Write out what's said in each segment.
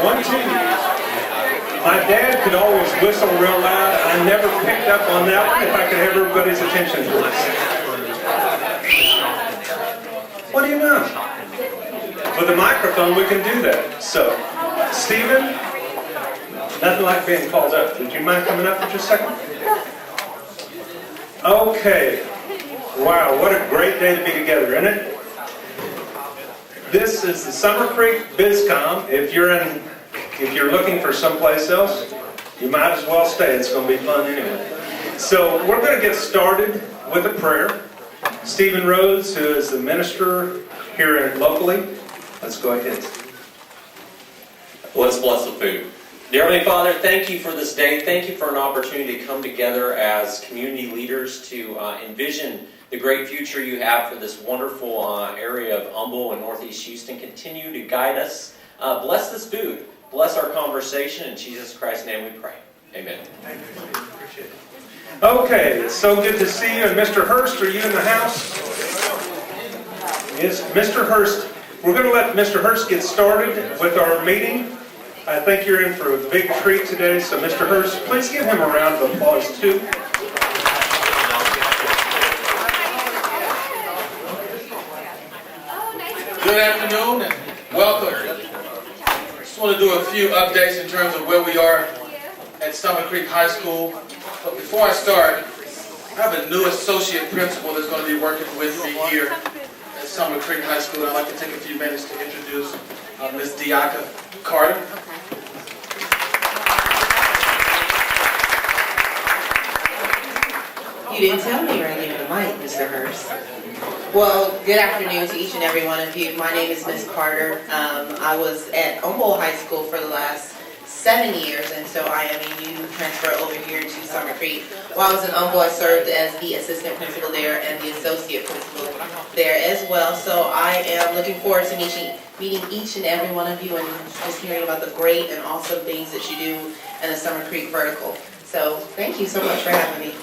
1, 2. My dad could always whistle real loud. I never picked up on that one if I could have everybody's attention, please. What do you know? With a microphone, we can do that. So, Stephen, nothing like being called up. Would you mind coming up for just a second? Okay. Wow, what a great day to be together, isn't it? This is the Summer Creek BizCom. If you're looking for someplace else, you might as well stay. It's going to be fun anyway. So we're going to get started with a prayer. Stephen Rhodes, who is the minister here locally, let's go ahead. Let's bless the food. Dear Heavenly Father, thank you for this day. Thank you for an opportunity to come together as community leaders to envision the great future you have for this wonderful area of Humble and Northeast Houston. Continue to guide us. Bless this food. Bless our conversation. In Jesus Christ's name we pray. Amen. Thank you. Appreciate it. Okay, it's so good to see you. And Mr. Hurst, are you in the house? Yes, Mr. Hurst. We're going to let Mr. Hurst get started with our meeting. I think you're in for a big treat today. So Mr. Hurst, please give him a round of applause too. Good afternoon and welcome. I just want to do a few updates in terms of where we are at Summer Creek High School. But before I start, I have a new associate principal that's going to be working with me here at Summer Creek High School. I'd like to take a few minutes to introduce Ms. Diaka Carter. You didn't tell me you were giving the mic, Mr. Hurst. Well, good afternoon to each and every one of you. My name is Ms. Carter. I was at Humboldt High School for the last 7 years, and so I am a new transfer over here to Summer Creek. While I was in Humboldt, I served as the assistant principal there and the associate principal there as well. So I am looking forward to meeting each and every one of you and just hearing about the great and awesome things that you do in the Summer Creek vertical. So thank you so much for having me.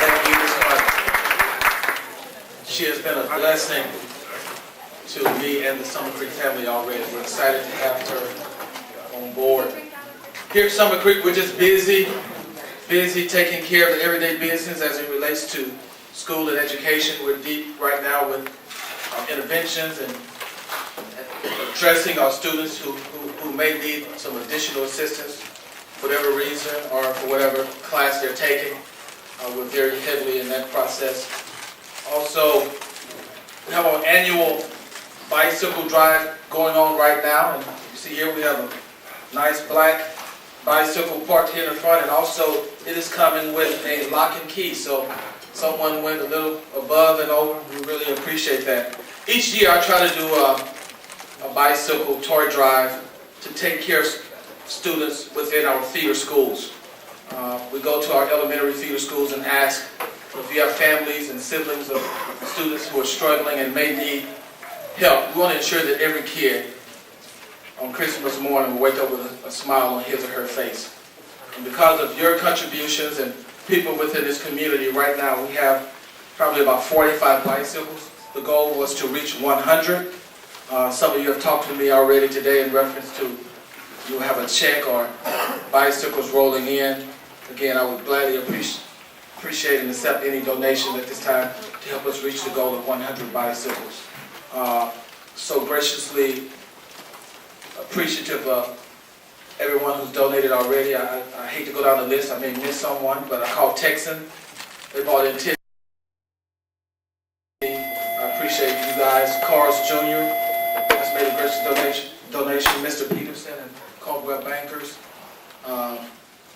Thank you, Ms. Carter. She has been a blessing to me and the Summer Creek family already. We're excited to have her on board. Here at Summer Creek, we're just busy taking care of the everyday business as it relates to school and education. We're deep right now with interventions and addressing our students who may need some additional assistance for whatever reason or for whatever class they're taking. We're very heavily in that process. Also, we have our annual bicycle drive going on right now. And you see here we have a nice black bicycle parked here in the front, and also it is coming with a lock and key. So someone went a little above and over. We really appreciate that. Each year I try to do a bicycle toy drive to take care of students within our feeder schools. We go to our elementary feeder schools and ask if you have families and siblings of students who are struggling and may need help. We want to ensure that every kid on Christmas morning will wake up with a smile on his or her face. And because of your contributions and people within this community, right now we have probably about 45 bicycles. The goal was to reach 100. Some of you have talked to me already today in reference to you have a check or bicycles rolling in. Again, I would gladly appreciate and accept any donation at this time to help us reach the goal of 100 bicycles. So graciously appreciative of everyone who's donated already. I hate to go down the list. I may miss someone, but I called Texan. They bought in 10. I appreciate you guys. Carl's Jr. has made a gracious donation. Mr. Peterson and Caldwell Bankers.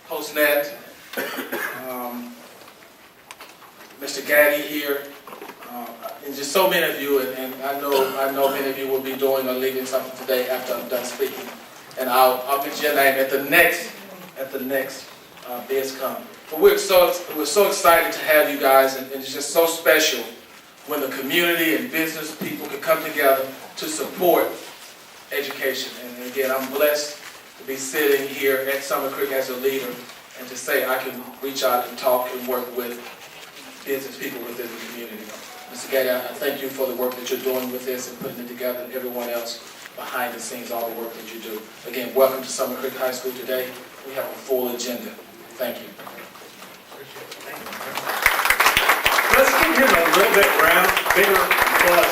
HostNet. Mr. Gaddy here. And just so many of you, and I know many of you will be doing or leaving something today after I'm done speaking. And I'll mention your name at the next BizCom. But we're so excited to have you guys, and it's just so special when the community and business people can come together to support education. And again, I'm blessed to be sitting here at Summer Creek as a leader and to say I can reach out and talk and work with business people within the community. Mr. Gaddy, I thank you for the work that you're doing with this and putting it together, and everyone else behind the scenes, all the work that you do. Again, welcome to Summer Creek High School today. We have a full agenda. Thank you. Let's give him a little bit bigger applause.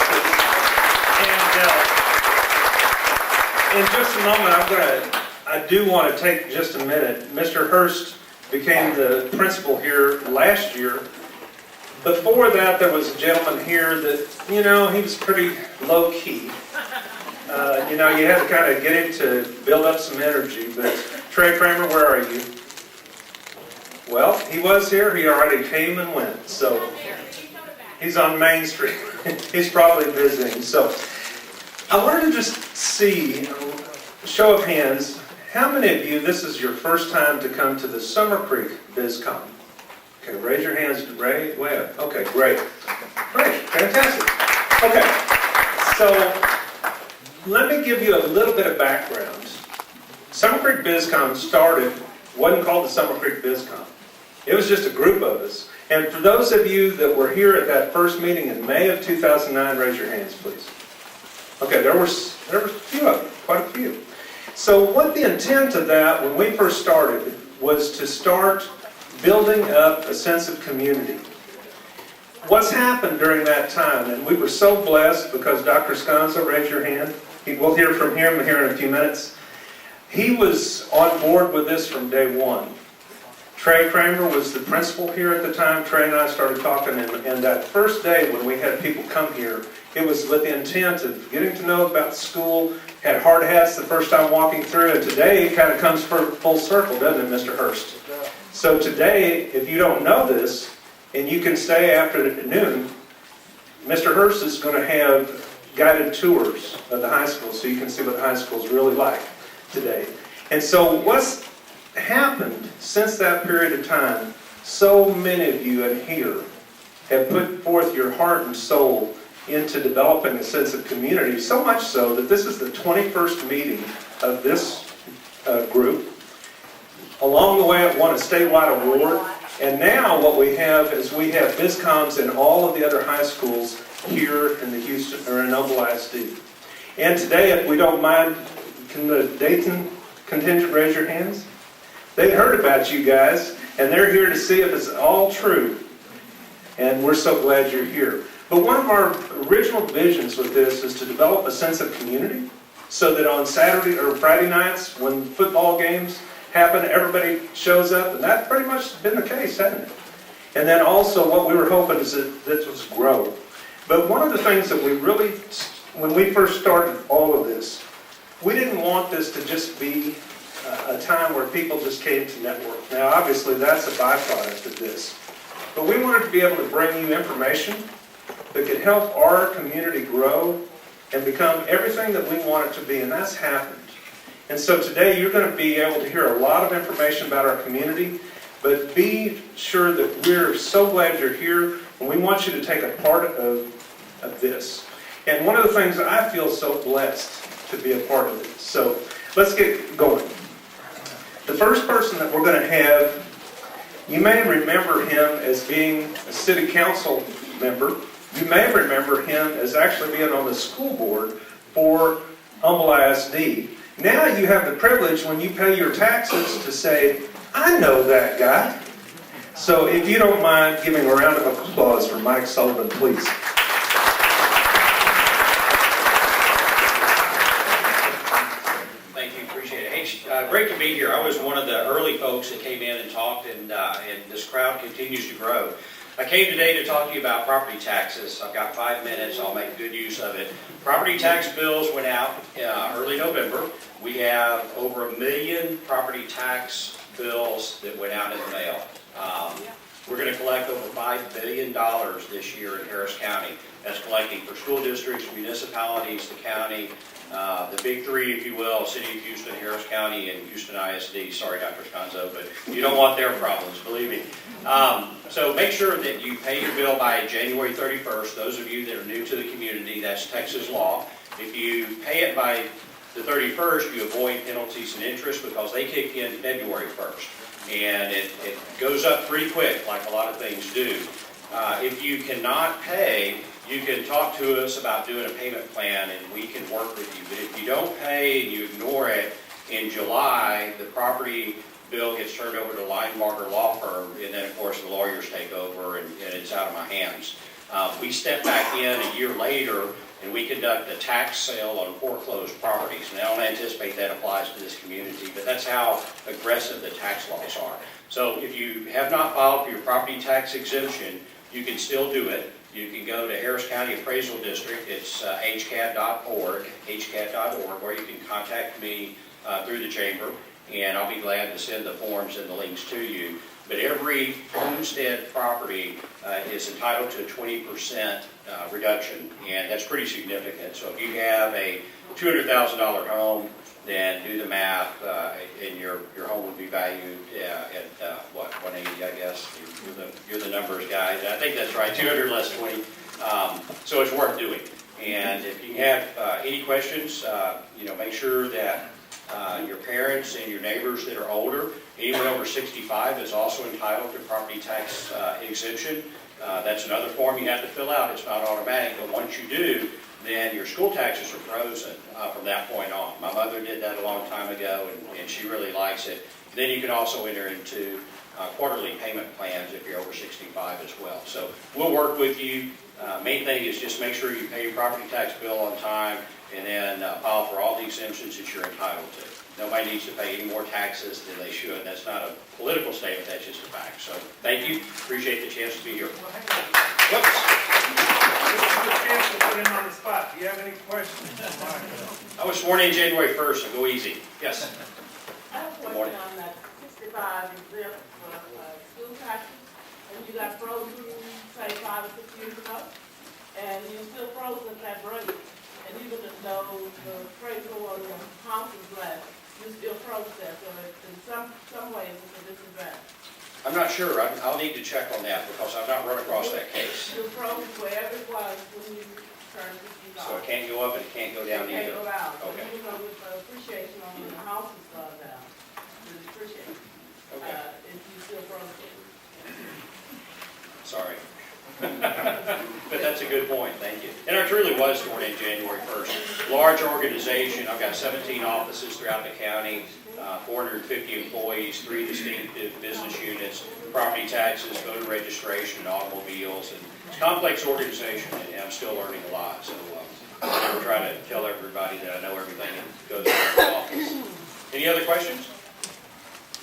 And in just a moment, I do want to take just a minute. Mr. Hurst became the principal here last year. Before that, there was a gentleman here that, he was pretty low-key. You had to kind of get him to build up some energy. But Trey Kramer, where are you? Well, he was here. He already came and went. So he's on Main Street. He's probably visiting. So I wanted to just see, show of hands, how many of you, this is your first time to come to the Summer Creek BizCom? Okay, raise your hands. Ray, way up. Okay, great. Great, fantastic. Okay, so let me give you a little bit of background. Summer Creek BizCom wasn't called the Summer Creek BizCom. It was just a group of us. And for those of you that were here at that first meeting in May of 2009, raise your hands, please. Okay, there were a few of you, quite a few. So what the intent of that, when we first started, was to start building up a sense of community. What's happened during that time, and we were so blessed because Dr. Sconzo, raise your hand. We'll hear from him here in a few minutes. He was on board with this from day one. Trey Kramer was the principal here at the time. Trey and I started talking, and that first day when we had people come here, it was with the intent of getting to know about the school, had hard hats the first time walking through, and today it kind of comes full circle, doesn't it, Mr. Hurst? So today, if you don't know this, and you can stay after noon, Mr. Hurst is going to have guided tours of the high school so you can see what the high school is really like today. And so what's happened since that period of time, so many of you in here have put forth your heart and soul into developing a sense of community, so much so that this is the 21st meeting of this group. Along the way, it won a statewide award. And now what we have is we have BizComs in all of the other high schools here in the Houston, or in Humble ISD. And today, if we don't mind, can the Dayton contingent raise your hands? They heard about you guys, and they're here to see if it's all true. And we're so glad you're here. But one of our original visions with this is to develop a sense of community so that on Saturday or Friday nights when football games happen, everybody shows up, and that's pretty much been the case, hasn't it? And then also what we were hoping is that this was grow. But one of the things that we really, when we first started all of this, we didn't want this to just be a time where people just came to network. Now obviously that's a byproduct of this. But we wanted to be able to bring you information that could help our community grow and become everything that we want it to be, and that's happened. And so today you're going to be able to hear a lot of information about our community, but be sure that we're so glad you're here, and we want you to take a part of this. And one of the things I feel so blessed to be a part of it. So let's get going. The first person that we're going to have, you may remember him as being a city council member. You may remember him as actually being on the school board for Humble ISD. Now you have the privilege when you pay your taxes to say, I know that guy. So if you don't mind giving a round of applause for Mike Sullivan, please. Thank you, appreciate it. Hey, great to be here. I was one of the early folks that came in and talked, and this crowd continues to grow. I came today to talk to you about property taxes. I've got 5 minutes. I'll make good use of it. Property tax bills went out early November. We have over 1 million property tax bills that went out in the mail. We're going to collect over $5 billion this year in Harris County. That's collecting for school districts, municipalities, the county, the big three, if you will, City of Houston, Harris County, and Houston ISD. Sorry, Dr. Sconzo, but you don't want their problems, believe me. So make sure that you pay your bill by January 31st. Those of you that are new to the community, that's Texas law. If you pay it by the 31st, you avoid penalties and interest because they kick in February 1st. And it goes up pretty quick, like a lot of things do. If you cannot pay you can talk to us about doing a payment plan and we can work with you. But if you don't pay and you ignore it, in July, the property bill gets turned over to Linebarger Law Firm, and then of course the lawyers take over and it's out of my hands. We step back in a year later and we conduct a tax sale on foreclosed properties. And I don't anticipate that applies to this community, but that's how aggressive the tax laws are. So if you have not filed for your property tax exemption, you can still do it. You can go to Harris County Appraisal District. It's hcat.org, or you can contact me through the chamber, and I'll be glad to send the forms and the links to you. But every homestead property is entitled to a 20% reduction, and that's pretty significant. So if you have a $200,000 home, then do the math, and your home would be valued at what, 180, I guess. You're the numbers guy. I think that's right. 200 less 20. So it's worth doing. And if you have any questions, make sure that your parents and your neighbors that are older, anyone over 65 is also entitled to property tax exemption. That's another form you have to fill out. It's not automatic, but once you do, then your school taxes are frozen from that point on. My mother did that a long time ago, and she really likes it. Then you can also enter into quarterly payment plans if you're over 65 as well. So we'll work with you. Main thing is just make sure you pay your property tax bill on time, and then file for all the exemptions that you're entitled to. Nobody needs to pay any more taxes than they should. That's not a political statement, that's just a fact. So thank you. Appreciate the chance to be here. Whoops. This is a chance to put him on the spot. Do you have any questions? I was sworn in January 1st, so go easy. Yes. I have a question on that 65 exempt for school taxes, and you got frozen, say, 5 or 6 years ago, and you still frozen at that rate, and even though the appraisal on the house is less, you still froze there, so in some ways it's a disadvantage. I'm not sure. I'll need to check on that because I've not run across that case. You froze wherever it was when you turned 65. So it can't go up and it can't go down It can't either. go down. So Okay. even though with the appreciation on the house has gone down, the depreciation, Okay. if you still froze it. Sorry. But that's a good point. Thank you. And I truly was sworn in January 1st. Large organization. I've got 17 offices throughout the county, 450 employees, 3 distinctive business units, property taxes, voter registration, automobiles. And it's a complex organization, and I'm still learning a lot. So I'm never trying to tell everybody that I know everything that goes in the office. Any other questions?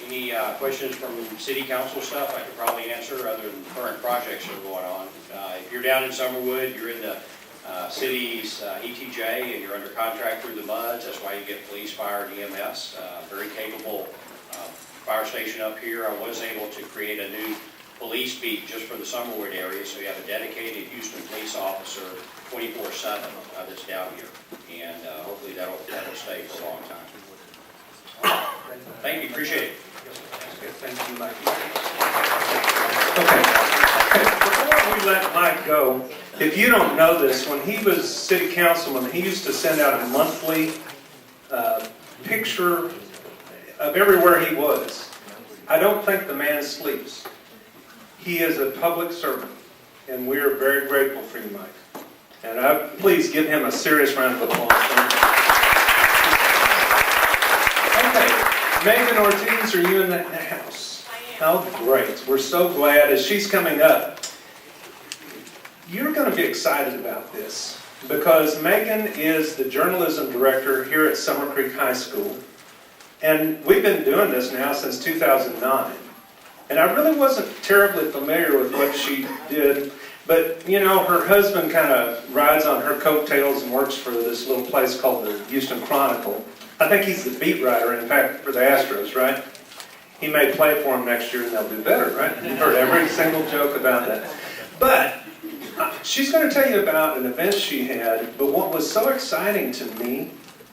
Any questions from city council stuff I could probably answer other than current projects that are going on? If you're down in Summerwood, you're in the city's ETJ and you're under contract through the MUDs. That's why you get police, fire, and EMS. Very capable fire station up here. I was able to create a new police beat just for the Summerwood area, so you have a dedicated Houston police officer 24/7 that's down here. And hopefully that'll stay for a long time. Thank you. Appreciate it. Thank you, Mike. Okay. Before we let Mike go, if you don't know this, when he was city councilman, he used to send out a monthly picture of everywhere he was. I don't think the man sleeps. He is a public servant, and we are very grateful for you, Mike. And please give him a serious round of applause. Okay. Megan Ortiz, are you in the house? I am. How great. We're so glad. As she's coming up, you're going to be excited about this because Megan is the journalism director here at Summer Creek High School. And we've been doing this now since 2009. And I really wasn't terribly familiar with what she did. But, her husband kind of rides on her coattails and works for this little place called the Houston Chronicle. I think he's the beat writer, in fact, for the Astros, right? He may play for them next year and they'll do better, right? You've heard every single joke about that. But she's going to tell you about an event she had, but what was so exciting to me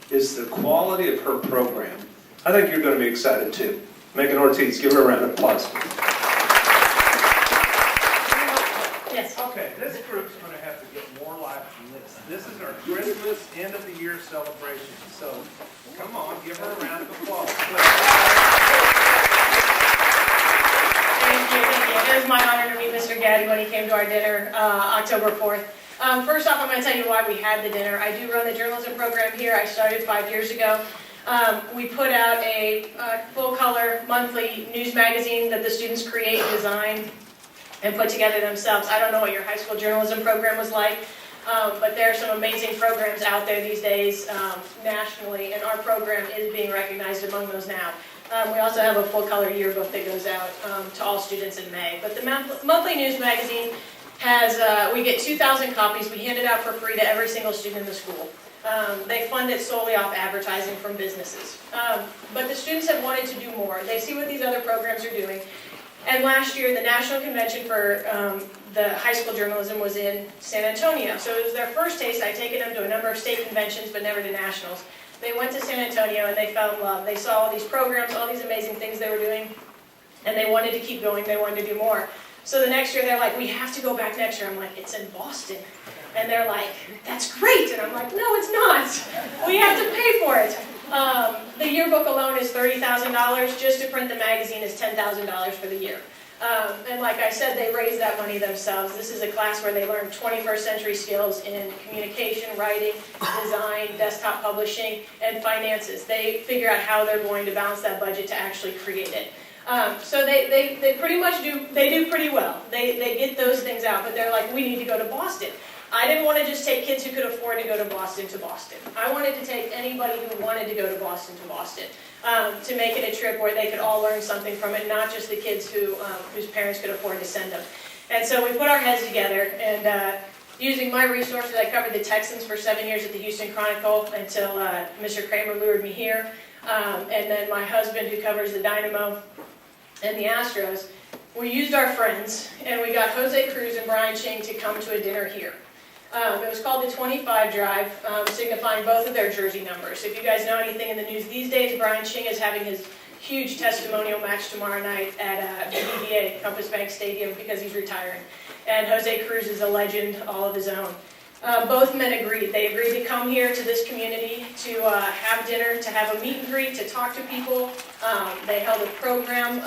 is the quality of her program. I think you're going to be excited too. Megan Ortiz, give her a round of applause. Yes. Okay, this group's going to have to get more life than this. This is our Christmas end of the year celebration. So come on, give her a round of applause. Thank you. It was my honor to meet Mr. Gaddy when he came to our dinner October 4th. First off, I'm going to tell you why we had the dinner. I do run the journalism program here. I started 5 years ago. We put out a full-color monthly news magazine that the students create, design, and put together themselves. I don't know what your high school journalism program was like, but there are some amazing programs out there these days nationally, and our program is being recognized among those now. We also have a full-color yearbook that goes out to all students in May. But the monthly news magazine has, we get 2,000 copies. We hand it out for free to every single student in the school. They fund it solely off advertising from businesses. But the students have wanted to do more. They see what these other programs are doing. And last year, the national convention for the high school journalism was in San Antonio. So it was their first taste. I'd taken them to a number of state conventions, but never to nationals. They went to San Antonio and they fell in love. They saw all these programs, all these amazing things they were doing, and they wanted to keep going. They wanted to do more. So the next year, they're like, we have to go back next year. I'm like, it's in Boston. And they're like, that's great. And I'm like, no, it's not. We have to pay for it. The yearbook alone is $30,000. Just to print the magazine is $10,000 for the year. And like I said, they raise that money themselves. This is a class where they learn 21st century skills in communication, writing, design, desktop publishing, and finances. They figure out how they're going to balance that budget to actually create it. So they pretty much do pretty well. They get those things out, but they're like, we need to go to Boston. I didn't want to just take kids who could afford to go to Boston. I wanted to take anybody who wanted to go to Boston, to make it a trip where they could all learn something from it, not just the kids whose parents could afford to send them. And so we put our heads together, and using my resources, I covered the Texans for 7 years at the Houston Chronicle until Mr. Kramer lured me here. And then my husband, who covers the Dynamo and the Astros, we used our friends, and we got Jose Cruz and Brian Ching to come to a dinner here. It was called the 25 Drive, signifying both of their jersey numbers. If you guys know anything in the news these days, Brian Ching is having his huge testimonial match tomorrow night at BBVA, Compass Bank Stadium, because he's retiring. And Jose Cruz is a legend all of his own. Both men agreed. They agreed to come here to this community to have dinner, to have a meet and greet, to talk to people. They held a program.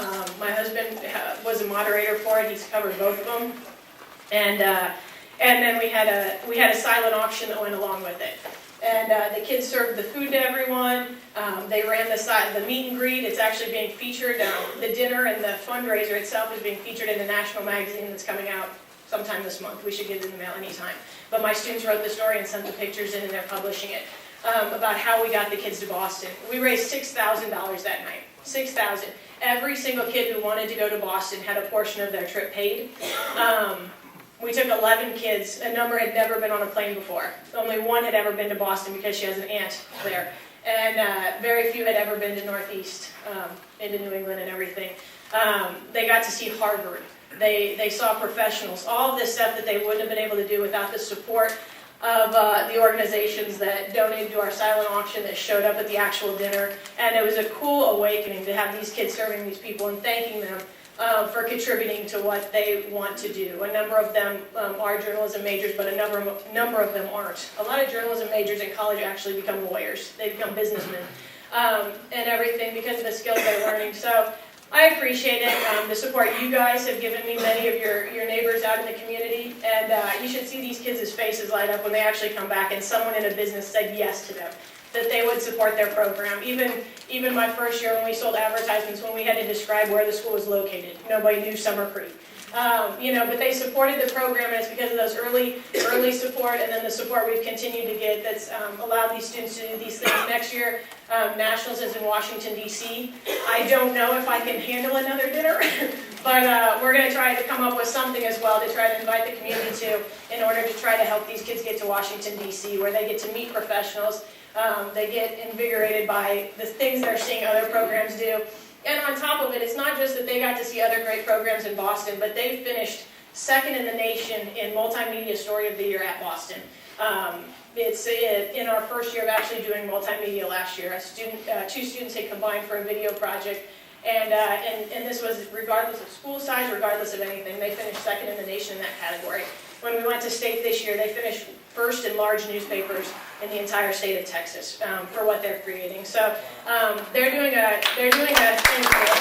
My husband was a moderator for it. He's covered both of them. And then we had a silent auction that went along with it. And the kids served the food to everyone. They ran the meet and greet. It's actually being featured. The dinner and the fundraiser itself is being featured in a national magazine that's coming out sometime this month. We should get it in the mail anytime. But my students wrote the story and sent the pictures in, and they're publishing it, about how we got the kids to Boston. We raised $6,000 that night. $6,000. Every single kid who wanted to go to Boston had a portion of their trip paid. We took 11 kids. A number had never been on a plane before. Only one had ever been to Boston because she has an aunt there. And very few had ever been to Northeast, into New England and everything. They got to see Harvard. They saw professionals. All of this stuff that they wouldn't have been able to do without the support of the organizations that donated to our silent auction, that showed up at the actual dinner. And it was a cool awakening to have these kids serving these people and thanking them for contributing to what they want to do. A number of them are journalism majors, but a number of them aren't. A lot of journalism majors in college actually become lawyers. They become businessmen and everything because of the skills they're learning. So I appreciate it, the support you guys have given me, many of your neighbors out in the community, and you should see these kids' faces light up when they actually come back and someone in a business said yes to them, that they would support their program. Even my first year when we sold advertisements, when we had to describe where the school was located, nobody knew Summer Creek. But they supported the program, and it's because of those early support, and then the support we've continued to get that's allowed these students to do these things. Next year, Nationals is in Washington, D.C. I don't know if I can handle another dinner, but we're going to try to come up with something as well to try to invite the community to, in order to try to help these kids get to Washington, D.C., where they get to meet professionals. They get invigorated by the things they're seeing other programs do. And on top of it, it's not just that they got to see other great programs in Boston, but they finished second in the nation in Multimedia Story of the Year at Boston. It's in our first year of actually doing multimedia last year. Two students had combined for a video project, and this was regardless of school size, regardless of anything. They finished second in the nation in that category. When we went to state this year, they finished first in large newspapers in the entire state of Texas for what they're creating. So they're doing a thing for us.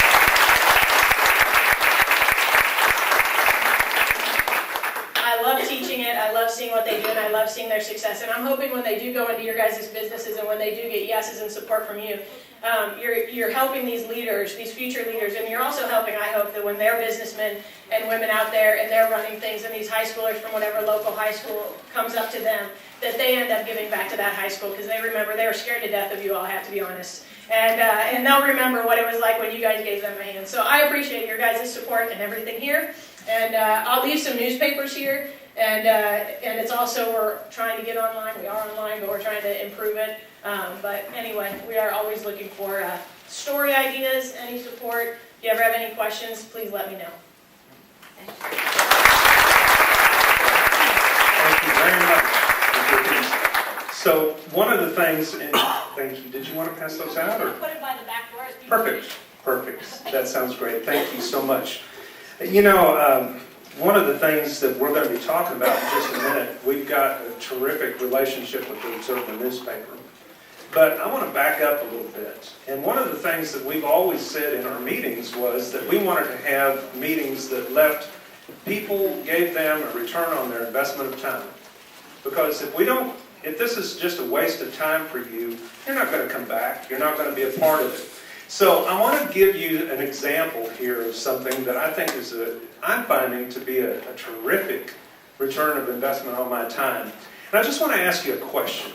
I love teaching. watching it, I love seeing what they do, and I love seeing their success. And I'm hoping when they do go into your guys' businesses and when they do get yeses and support from you, you're helping these leaders, these future leaders, and you're also helping, I hope, that when they're businessmen and women out there and they're running things and these high schoolers from whatever local high school comes up to them, that they end up giving back to that high school because they remember they were scared to death of you all, I have to be honest. And they'll remember what it was like when you guys gave them a hand. So I appreciate your guys' support and everything here. And I'll leave some newspapers here. And it's also, we're trying to get online. We are online, but we're trying to improve it. But anyway, we are always looking for story ideas, any support. If you ever have any questions, please let me know. Thank you very much. So one of the things, and thank you, did you want to pass those out? Or? Put it by the back door. Perfect. That sounds great. Thank you so much. You know, one of the things that we're going to be talking about in just a minute, we've got a terrific relationship with the Observer newspaper. But I want to back up a little bit. And one of the things that we've always said in our meetings was that we wanted to have meetings that left people, gave them a return on their investment of time. Because if this is just a waste of time for you, you're not going to come back. You're not going to be a part of it. So I want to give you an example here of something that I think I'm finding to be a terrific return of investment on my time. And I just want to ask you a question.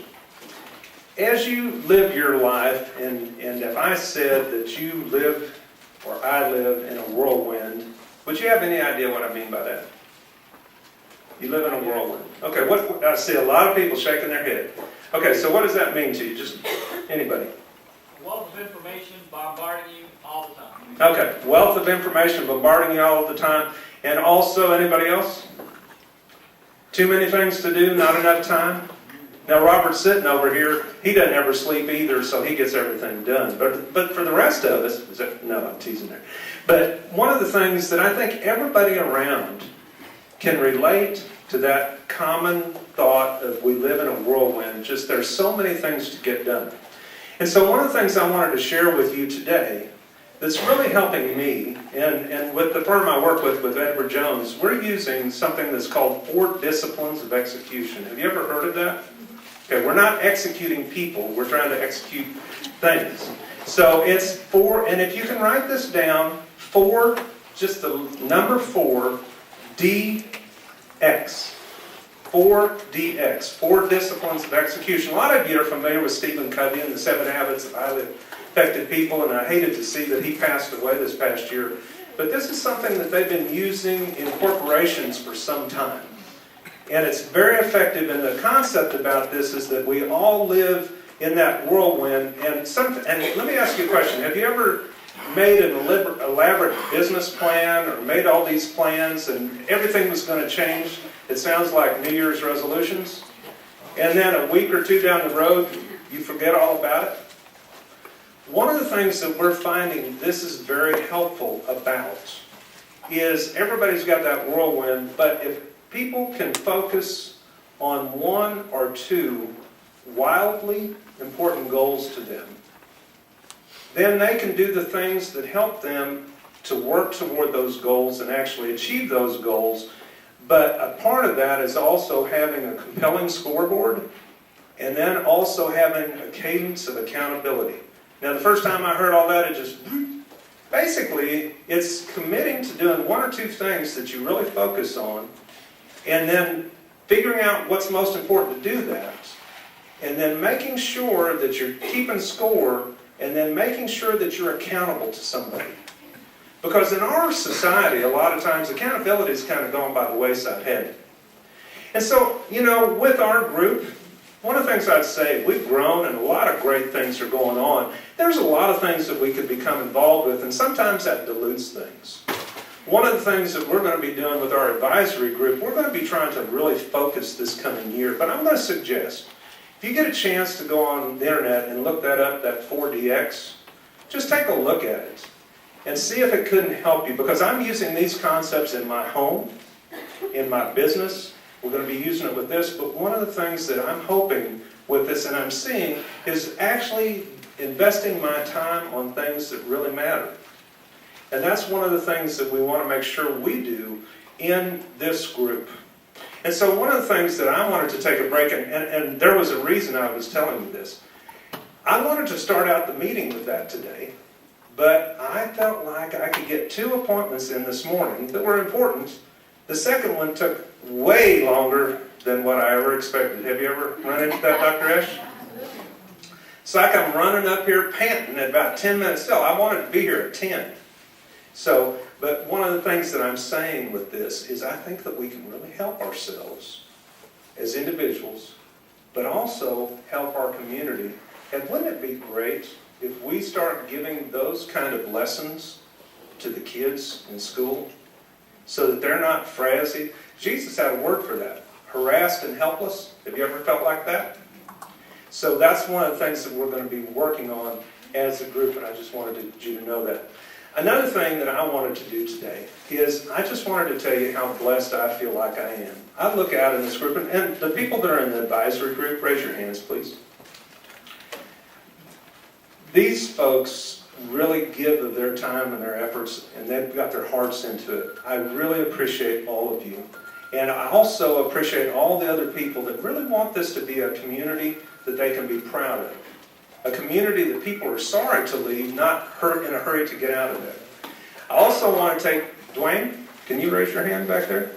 As you live your life, and if I said that you live, or I live in a whirlwind, would you have any idea what I mean by that? You live in a whirlwind. Okay, I see a lot of people shaking their head. Okay, so what does that mean to you? Just anybody? Wealth of information bombarding you all the time. Okay, wealth of information bombarding you all the time. And also, anybody else? Too many things to do, not enough time? Now, Robert's sitting over here. He doesn't ever sleep either, so he gets everything done. But for the rest of us, no, I'm teasing there. But one of the things that I think everybody around can relate to that common thought of we live in a whirlwind, just there's so many things to get done. And so one of the things I wanted to share with you today that's really helping me, and with the firm I work with Edward Jones, we're using something that's called 4 disciplines of execution. Have you ever heard of that? Okay, we're not executing people, we're trying to execute things. So it's 4, and if you can write this down, 4, just the number 4, DX. 4DX, 4 disciplines of execution. A lot of you are familiar with Stephen Covey and the 7 Habits of Highly Effective People, and I hated to see that he passed away this past year. But this is something that they've been using in corporations for some time. And it's very effective, and the concept about this is that we all live in that whirlwind. And let me ask you a question. Have you ever made an elaborate business plan or made all these plans and everything was going to change? It sounds like New Year's resolutions. And then a week or 2 down the road, you forget all about it. One of the things that we're finding this is very helpful about is everybody's got that whirlwind, but if people can focus on 1 or 2 wildly important goals to them, then they can do the things that help them to work toward those goals and actually achieve those goals. But a part of that is also having a compelling scoreboard and then also having a cadence of accountability. Now, the first time I heard all that, basically, it's committing to doing 1 or 2 things that you really focus on and then figuring out what's most important to do that and then making sure that you're keeping score and then making sure that you're accountable to somebody. Because in our society, a lot of times, accountability is kind of gone by the wayside, hasn't it? And so, with our group, one of the things I'd say, we've grown and a lot of great things are going on. There's a lot of things that we could become involved with, and sometimes that dilutes things. One of the things that we're going to be doing with our advisory group, we're going to be trying to really focus this coming year. But I'm going to suggest, if you get a chance to go on the internet and look that up, that 4DX, just take a look at it. And see if it couldn't help you, because I'm using these concepts in my home, in my business. We're going to be using it with this, but one of the things that I'm hoping with this and I'm seeing is actually investing my time on things that really matter. And that's one of the things that we want to make sure we do in this group. And so one of the things that I wanted to take a break, and there was a reason I was telling you this. I wanted to start out the meeting with that today, but I felt like I could get 2 appointments in this morning that were important. The second one took way longer than what I ever expected. Have you ever run into that, Dr. Esch? So I come running up here panting at about 10 minutes still. I wanted to be here at 10. So, but one of the things that I'm saying with this is I think that we can really help ourselves as individuals, but also help our community. And wouldn't it be great if we start giving those kind of lessons to the kids in school so that they're not frazzled? Jesus had a word for that, harassed and helpless. Have you ever felt like that? So that's one of the things that we're going to be working on as a group, and I just wanted you to know that. Another thing that I wanted to do today is I just wanted to tell you how blessed I feel like I am. I look out in this group, and the people that are in the advisory group, raise your hands, please. These folks really give of their time and their efforts, and they've got their hearts into it. I really appreciate all of you. And I also appreciate all the other people that really want this to be a community that they can be proud of. A community that people are sorry to leave, not in a hurry to get out of there. I also want to take Dwayne. Can you raise your hand back there?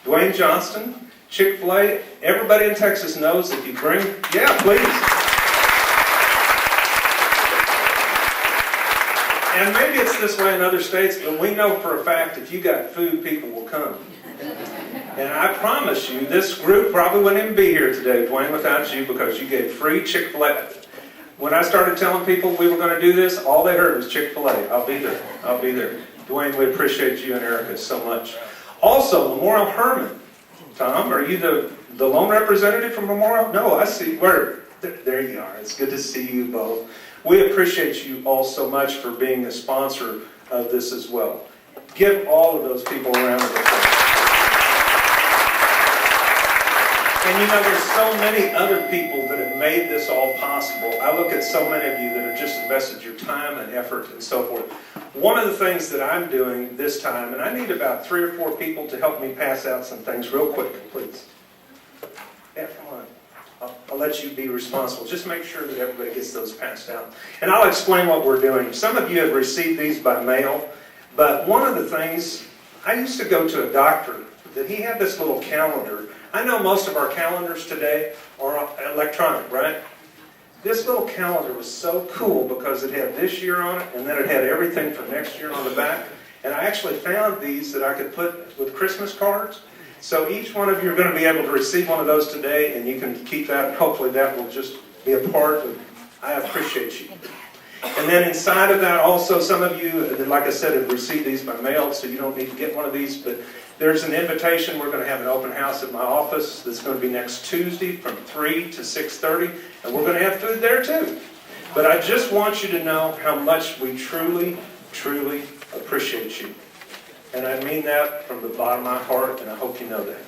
Dwayne Johnston, Chick-fil-A. Everybody in Texas knows if you bring... Yeah, please. And maybe it's this way in other states, but we know for a fact if you got food, people will come. And I promise you, this group probably wouldn't even be here today, Dwayne, without you, because you gave free Chick-fil-A. When I started telling people we were going to do this, all they heard was Chick-fil-A. I'll be there. I'll be there. Dwayne, we appreciate you and Erica so much. Also, Memorial Hermann. Tom, are you the lone representative from Memorial? No, I see. Where? There you are. It's good to see you both. We appreciate you all so much for being a sponsor of this as well. Give all of those people a round of applause. And you know, there's so many other people that have made this all possible. I look at so many of you that have just invested your time and effort and so forth. One of the things that I'm doing this time, and I need about 3 or 4 people to help me pass out some things real quick, please. Yeah, come on. I'll let you be responsible. Just make sure that everybody gets those passed out. And I'll explain what we're doing. Some of you have received these by mail, but one of the things, I used to go to a doctor that he had this little calendar. I know most of our calendars today are electronic, right? This little calendar was so cool because it had this year on it, and then it had everything for next year on the back. And I actually found these that I could put with Christmas cards. So each one of you are going to be able to receive one of those today, and you can keep that. And hopefully that will just be a part of, I appreciate you. And then inside of that also, some of you, like I said, have received these by mail, so you don't need to get one of these, but there's an invitation. We're going to have an open house at my office that's going to be next Tuesday from 3 to 6:30, and we're going to have food there too. But I just want you to know how much we truly, truly appreciate you. And I mean that from the bottom of my heart, and I hope you know that.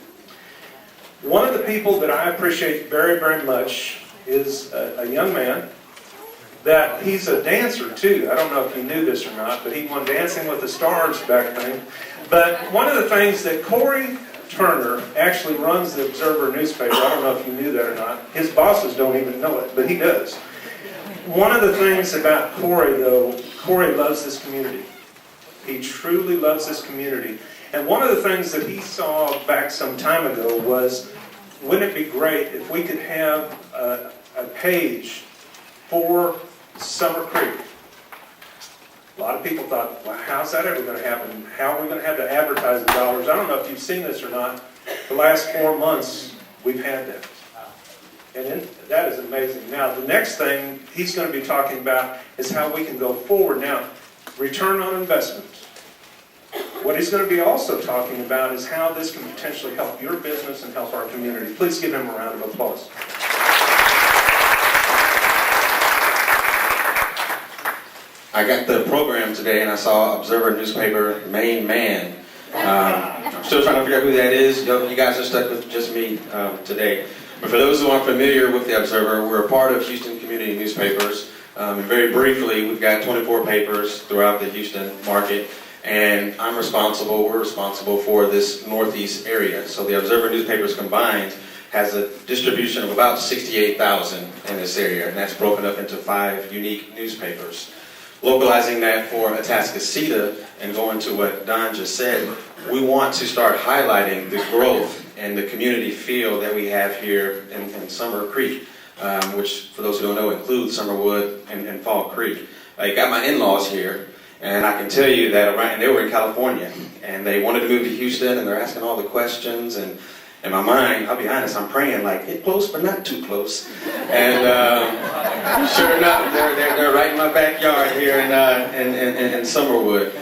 One of the people that I appreciate very, very much is a young man that he's a dancer too. I don't know if you knew this or not, but he won Dancing with the Stars back then. But one of the things that Corey Turner actually runs the Observer newspaper. I don't know if you knew that or not. His bosses don't even know it, but he does. One of the things about Corey, though, Corey loves this community. He truly loves this community. And one of the things that he saw back some time ago was, wouldn't it be great if we could have a page for Summer Creek? A lot of people thought, well, how's that ever going to happen? How are we going to have the advertising dollars? I don't know if you've seen this or not. The last 4 months, we've had that. And that is amazing. Now, the next thing he's going to be talking about is how we can go forward. Now, return on investment. What he's going to be also talking about is how this can potentially help your business and help our community. Please give him a round of applause. I got the program today and I saw Observer newspaper main man. I'm still trying to figure out who that is. You guys are stuck with just me today. But for those who aren't familiar with the Observer, we're a part of Houston Community Newspapers. And very briefly, we've got 24 papers throughout the Houston market. And we're responsible for this northeast area. So the Observer newspapers combined has a distribution of about 68,000 in this area, and that's broken up into 5 unique newspapers. Localizing that for Atascocita and going to what Don just said, we want to start highlighting the growth and the community feel that we have here in Summer Creek, which, for those who don't know, includes Summerwood and Fall Creek. I got my in-laws here, and I can tell you that and they were in California, and they wanted to move to Houston, and they're asking all the questions, and in my mind, I'll be honest, I'm praying like, get close but not too close. And sure enough, they're right in my backyard here in Summerwood.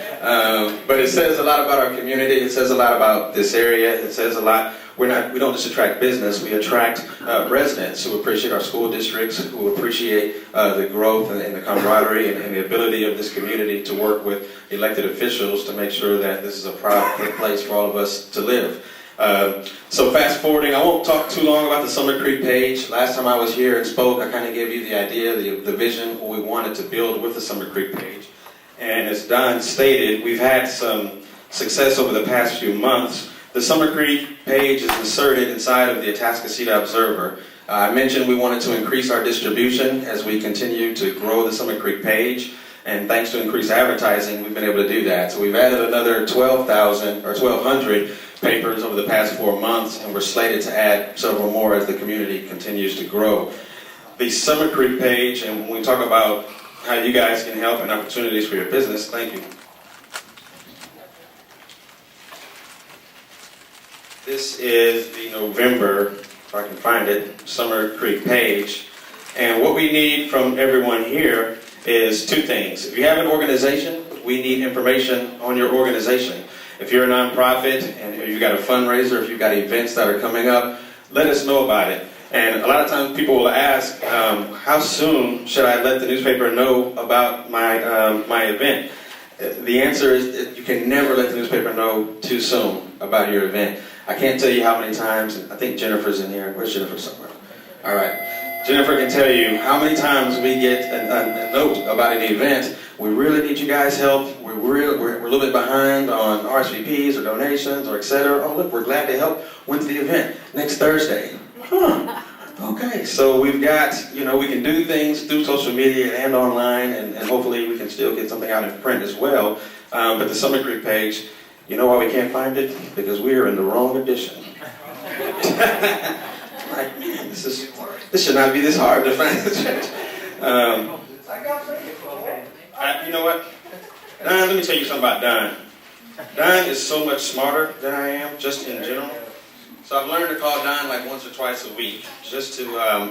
But it says a lot about our community. It says a lot about this area. It says a lot. We don't just attract business. We attract residents who appreciate our school districts, who appreciate the growth and the camaraderie and the ability of this community to work with elected officials to make sure that this is a proud place for all of us to live. So fast forwarding, I won't talk too long about the Summer Creek page. Last time I was here and spoke, I kind of gave you the idea, the vision, what we wanted to build with the Summer Creek page. And as Don stated, we've had some success over the past few months. The Summer Creek page is inserted inside of the Atascocita Observer. I mentioned we wanted to increase our distribution as we continue to grow the Summer Creek page. And thanks to increased advertising, we've been able to do that. So we've added another 1,200 papers over the past 4 months, and we're slated to add several more as the community continues to grow. The Summer Creek page, and when we talk about how you guys can help and opportunities for your business, thank you. This is the November, if I can find it, Summer Creek page. And what we need from everyone here is 2 things. If you have an organization, we need information on your organization. If you're a nonprofit and if you've got a fundraiser, if you've got events that are coming up, let us know about it. And a lot of times people will ask, how soon should I let the newspaper know about my event? The answer is you can never let the newspaper know too soon about your event. I can't tell you how many times, and I think Jennifer's in here. Where's Jennifer somewhere? All right. Jennifer can tell you how many times we get a note about an event. We really need you guys' help. We're a little bit behind on RSVPs or donations or etc. Oh, look, we're glad to help. When's the event? Next Thursday. Huh. Okay, so we've got, we can do things through social media and online, and hopefully we can still get something out in print as well. But the Summer Creek page, you know why we can't find it? Because we are in the wrong edition. Like, man, this should not be this hard to find the church. You know what? Don, let me tell you something about Don. Don is so much smarter than I am, just in general. So I've learned to call Don like once or twice a week, just to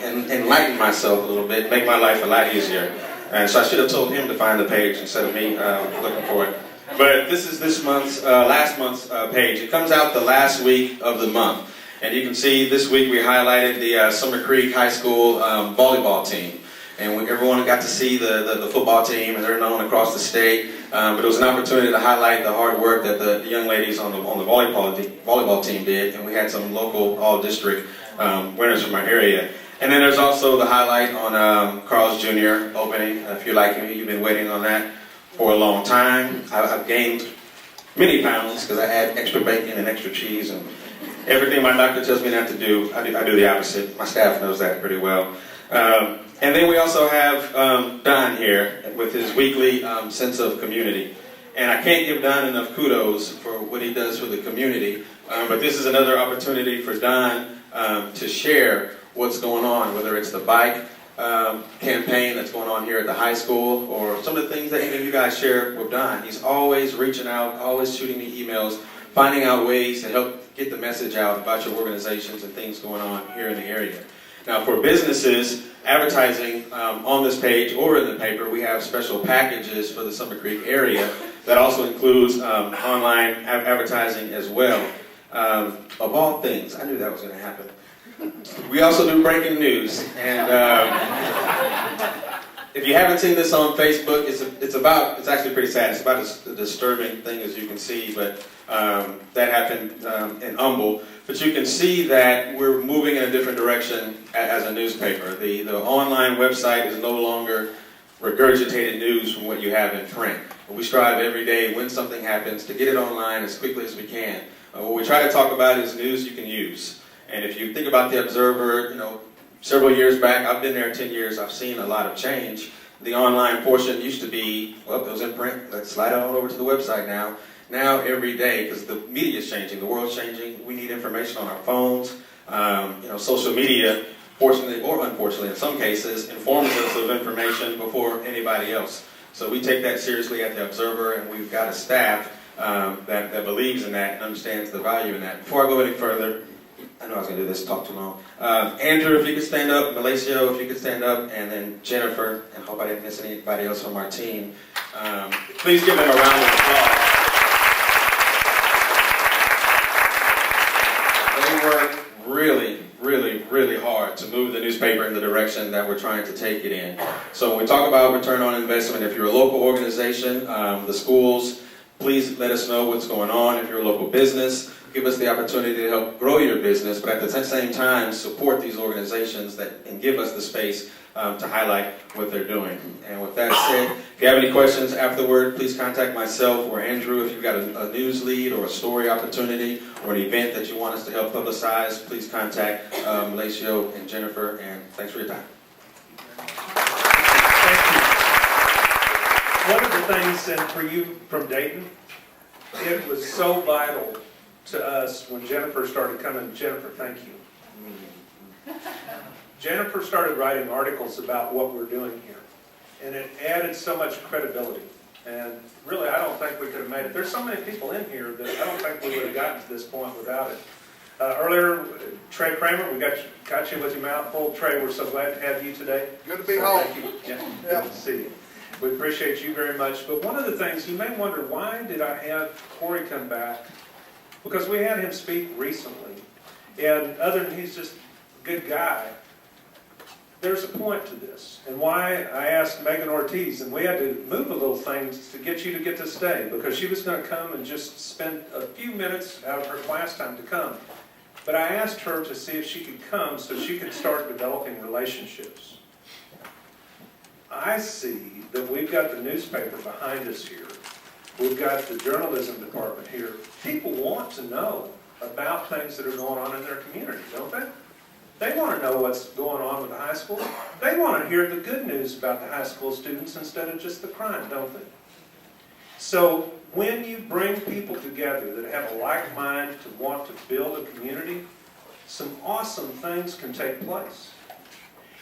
enlighten myself a little bit, make my life a lot easier. And so I should have told him to find the page instead of me looking for it. But this is last month's page. It comes out the last week of the month. And you can see this week we highlighted the Summer Creek High School volleyball team. And everyone got to see the football team, and they're known across the state. But it was an opportunity to highlight the hard work that the young ladies on the volleyball team did. And we had some local all-district winners from our area. And then there's also the highlight on Carl's Jr. opening. If you like him, you've been waiting on that for a long time. I've gained many pounds because I add extra bacon and extra cheese and everything my doctor tells me not to do, I do the opposite. My staff knows that pretty well. And then we also have Don here with his weekly sense of community. And I can't give Don enough kudos for what he does for the community. But this is another opportunity for Don to share what's going on, whether it's the bike campaign that's going on here at the high school or some of the things that any of you guys share with Don. He's always reaching out, always shooting me emails, finding out ways to help get the message out about your organizations and things going on here in the area. Now for businesses, advertising on this page or in the paper, we have special packages for the Summer Creek area that also includes online advertising as well. Of all things, I knew that was going to happen. We also do breaking news, and if you haven't seen this on Facebook, it's actually pretty sad. It's about a disturbing thing, as you can see, but that happened in Humble. But you can see that we're moving in a different direction as a newspaper. The online website is no longer regurgitated news from what you have in print. We strive every day when something happens to get it online as quickly as we can. What we try to talk about is news you can use. And if you think about the Observer, several years back, I've been there 10 years, I've seen a lot of change. The online portion used to be, well, it was in print, let's slide it on over to the website now. Now every day, because the media is changing, the world's changing, we need information on our phones. Social media, fortunately or unfortunately in some cases, informs us of information before anybody else. So we take that seriously at the Observer, and we've got a staff that believes in that and understands the value in that. Before I go any further, I know I was going to do this, talk too long. Andrew, if you could stand up, Malacio, if you could stand up, and then Jennifer, and I hope I didn't miss anybody else from our team. Please give them a round of applause. They work really hard to move the newspaper in the direction that we're trying to take it in. So when we talk about return on investment, if you're a local organization, the schools, please let us know what's going on. If you're a local business, give us the opportunity to help grow your business, but at the same time, support these organizations and give us the space to highlight what they're doing. And with that said, if you have any questions afterward, please contact myself or Andrew. If you've got a news lead or a story opportunity or an event that you want us to help publicize, please contact Malacio and Jennifer, and thanks for your time. Thank you. One of the things, and for you from Dayton, it was so vital to us when Jennifer started coming. Jennifer, thank you. Jennifer started writing articles about what we're doing here, and it added so much credibility. And really, I don't think we could have made it. There's so many people in here that I don't think we would have gotten to this point without it. Earlier, Trey Kramer, we got you with your mouth full. Trey, we're so glad to have you today. Good to be home. Thank you. Yeah, good to see you. We appreciate you very much. But one of the things, you may wonder, why did I have Corey come back? Because we had him speak recently. And other than he's just a good guy, there's a point to this. And why I asked Megan Ortiz, and we had to move a little things to get you to get to stay, because she was going to come and just spend a few minutes out of her class time to come. But I asked her to see if she could come so she could start developing relationships. I see that we've got the newspaper behind us here. We've got the journalism department here. People want to know about things that are going on in their community, don't they? They want to know what's going on with the high school. They want to hear the good news about the high school students instead of just the crime, don't they? So when you bring people together that have a like mind to want to build a community, some awesome things can take place.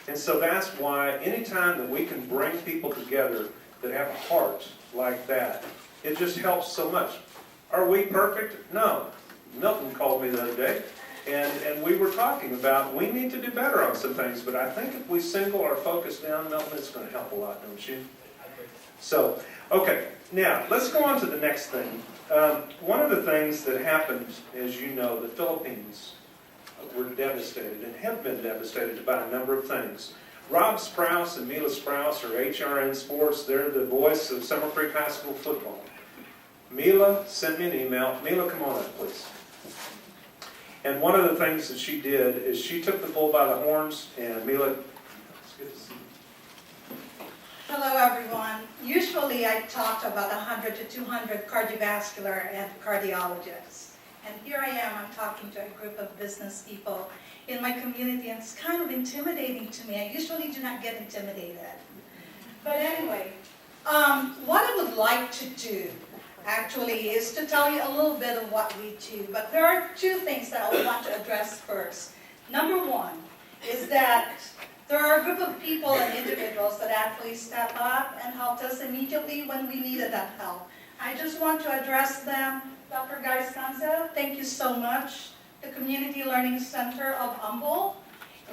And so that's why anytime that we can bring people together that have a heart like that, it just helps so much. Are we perfect? No. Milton called me the other day, and we were talking about we need to do better on some things, but I think if we single our focus down, Milton, it's going to help a lot, don't you? So, okay, now let's go on to the next thing. One of the things that happened, as you know, the Philippines were devastated and have been devastated by a number of things. Rob Sprouse and Mila Sprouse are HRN Sports. They're the voice of Summer Creek High School football. Mila sent me an email. Mila, come on up, please. And one of the things that she did is she took the bull by the horns, and Mila, it's good to see you. Hello, everyone. Usually I talk to about 100 to 200 cardiovascular and cardiologists. And here I am, I'm talking to a group of business people in my community, and it's kind of intimidating to me. I usually do not get intimidated. But anyway, what I would like to do, actually, is to tell you a little bit of what we do. But there are two things that I want to address first. Number one is that there are a group of people and individuals that actually step up and helped us immediately when we needed that help. I just want to address them. Dr. Guy Sconzo, thank you so much. The Community Learning Center of Humboldt,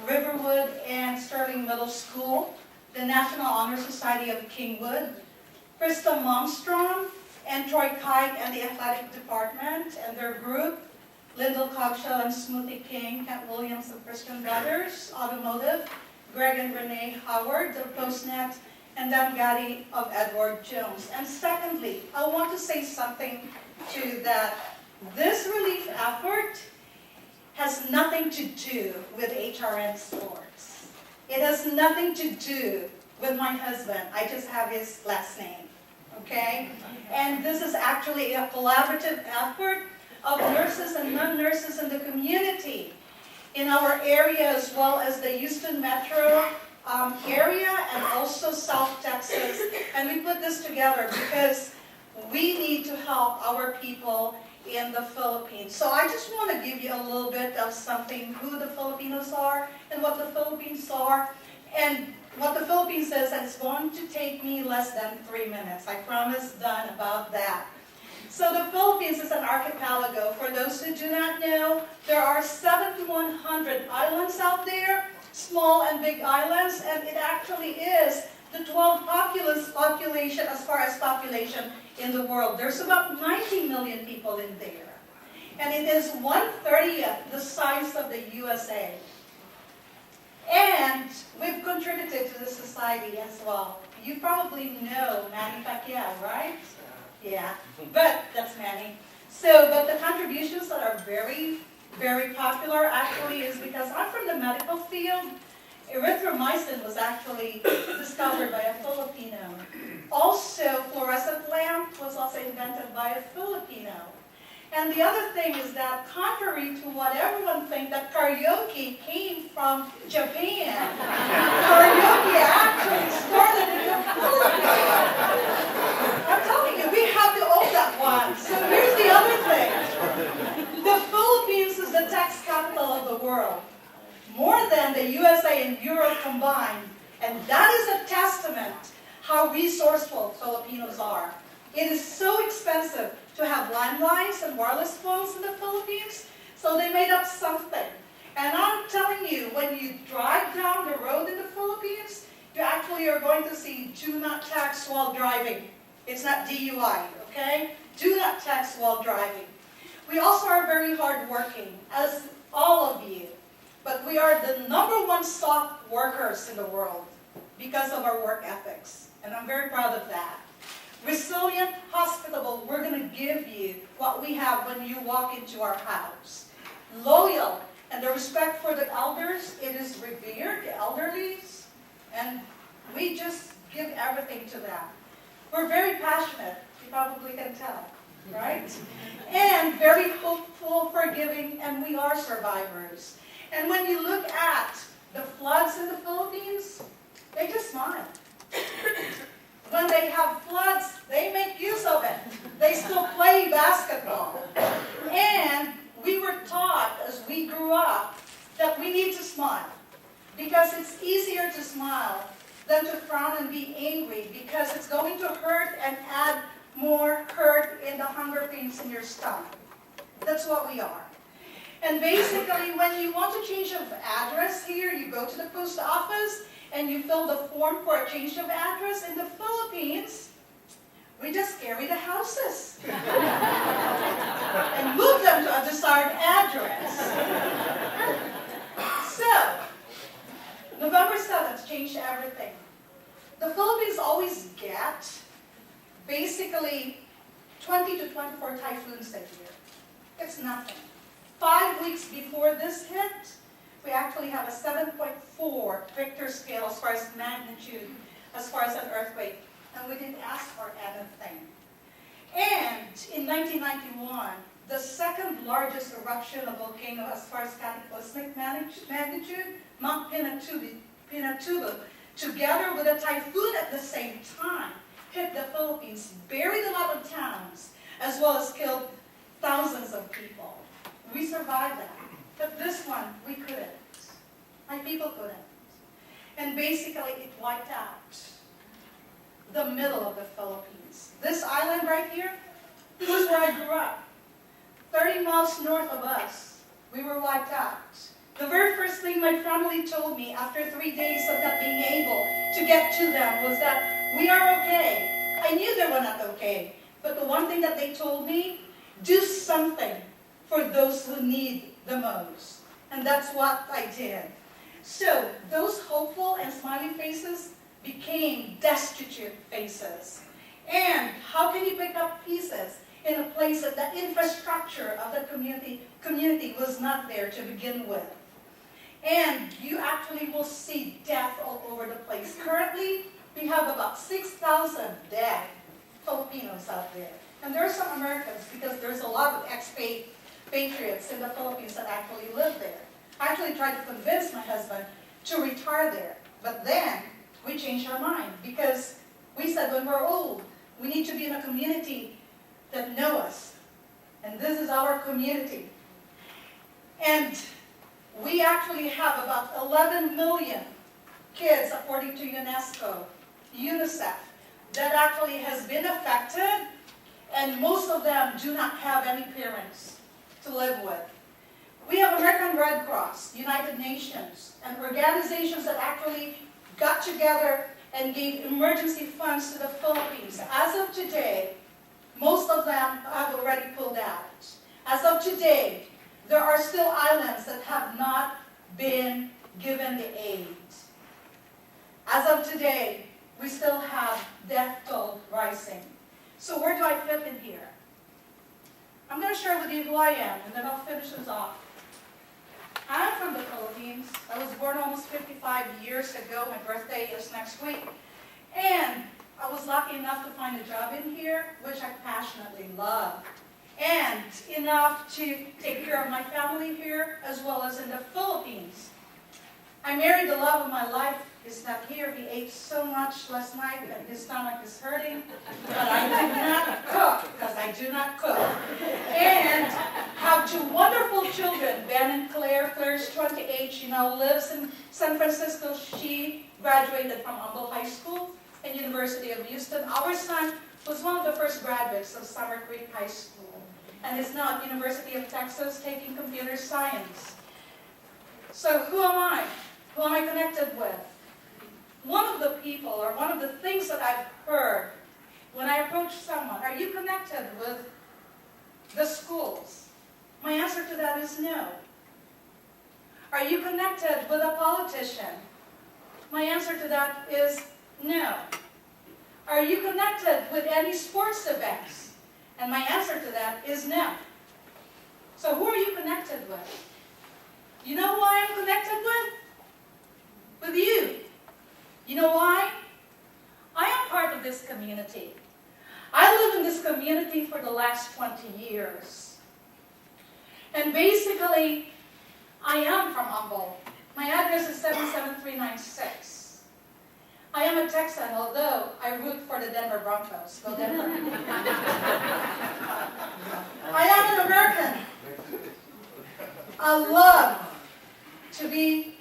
Riverwood and Sterling Middle School, the National Honor Society of Kingwood, Krista Momstrom, and Troy Kite and the athletic department and their group, Lyndall Cogshaw and Smoothie King, Kent Williams of Christian Brothers, Automotive, Greg and Renee Howard of PostNet, and then Gaddy of Edward Jones. And secondly, I want to say something to that. This relief effort has nothing to do with HRN Sports. It has nothing to do with my husband. I just have his last name, okay? And this is actually a collaborative effort of nurses and non-nurses in the community, in our area as well as the Houston metro area and also South Texas. And we put this together because we need to help our people in the Philippines. So I just want to give you a little bit of something, who the Filipinos are and what the Philippines are. And what the Philippines says, and it's going to take me less than 3 minutes. I promise done about that. So the Philippines is an archipelago. For those who do not know, there are 7,100 islands out there, small and big islands, and it actually is the 12th population as far as population in the world. There's about 90 million people in there. And it is 1/30th the size of the USA. And we've contributed to the society as well. You probably know Manny Pacquiao, right? Yeah, but that's Manny. But the contributions that are very, very popular actually is because I'm from the medical field. Erythromycin was actually discovered by a Filipino. Also, fluorescent lamp was also invented by a Filipino. And the other thing is that, contrary to what everyone thinks, that karaoke came from Japan. Karaoke actually started in the Philippines. I'm telling you, we have to own that one. So here's the other thing. The Philippines is the tax capital of the world, more than the USA and Europe combined. And that is a testament how resourceful Filipinos are. It is so expensive to have landlines and wireless phones in the Philippines, so they made up something. And I'm telling you, when you drive down the road in the Philippines, you actually are going to see do not text while driving. It's not DUI, okay? Do not text while driving. We also are very hardworking, as all of you. But we are the #1 soft workers in the world because of our work ethics. And I'm very proud of that. Resilient, hospitable, we're going to give you what we have when you walk into our house. Loyal, and the respect for the elders, it is revered, the elderlies, and we just give everything to them. We're very passionate, you probably can tell, right? And very hopeful, forgiving, and we are survivors. And when you look at the floods in the Philippines, they just smile. When they have floods, they make use of it. They still play basketball. And we were taught as we grew up that we need to smile. Because it's easier to smile than to frown and be angry, because it's going to hurt and add more hurt in the hunger pains in your stomach. That's what we are. And basically, when you want to change of address here, you go to the post office, and you fill the form for a change of address. In the Philippines, we just carry the houses and move them to a desired address. So, November 7th changed everything. The Philippines always get basically 20 to 24 typhoons a year. It's nothing. 5 weeks before this hit, we actually have a 7.4 Richter scale as far as magnitude, as far as an earthquake, and we didn't ask for anything. And in 1991, the second largest eruption of volcano as far as cataclysmic magnitude, Mount Pinatubo, together with a typhoon at the same time, hit the Philippines, buried a lot of towns, as well as killed thousands of people. We survived that. But this one, we couldn't. My people couldn't. And basically, it wiped out the middle of the Philippines. This island right here, this is where I grew up. 30 miles north of us, we were wiped out. The very first thing my family told me after 3 days of not being able to get to them was that we are okay. I knew they were not okay. But the one thing that they told me, do something for those who need the most. And that's what I did. So those hopeful and smiling faces became destitute faces. And how can you pick up pieces in a place that the infrastructure of the community was not there to begin with? And you actually will see death all over the place. Currently, we have about 6,000 dead Filipinos out there. And there are some Americans, because there's a lot of expatriates in the Philippines that actually live there. I actually tried to convince my husband to retire there. But then, we changed our mind, because we said when we're old, we need to be in a community that know us. And this is our community. And we actually have about 11 million kids, according to UNESCO, UNICEF, that actually has been affected, and most of them do not have any parents to live with. We have American Red Cross, United Nations, and organizations that actually got together and gave emergency funds to the Philippines. As of today, most of them have already pulled out. As of today, there are still islands that have not been given the aid. As of today, we still have death toll rising. So where do I fit in here? I'm going to share with you who I am, and then I'll finish this off. I'm from the Philippines. I was born almost 55 years ago. My birthday is next week. And I was lucky enough to find a job in here, which I passionately love. And enough to take care of my family here, as well as in the Philippines. I married the love of my life. He's not here. He ate so much last night that his stomach is hurting. But I did not cook, because I do not cook. And have two wonderful children, Ben and Claire. Claire's 28. She now lives in San Francisco. She graduated from Humboldt High School and University of Houston. Our son was one of the first graduates of Summer Creek High School, and is now at University of Texas taking computer science. So who am I? Who am I connected with? One of the people, or one of the things that I've heard when I approach someone, are you connected with the schools? My answer to that is no. Are you connected with a politician? My answer to that is no. Are you connected with any sports events? And my answer to that is no. So who are you connected with? You know why I'm connected with? With you. You know why? I am part of this community. I live in this community for the last 20 years. And basically, I am from Humboldt. My address is 77396. I am a Texan, although I root for the Denver Broncos. Go Denver. I am an American. I love to be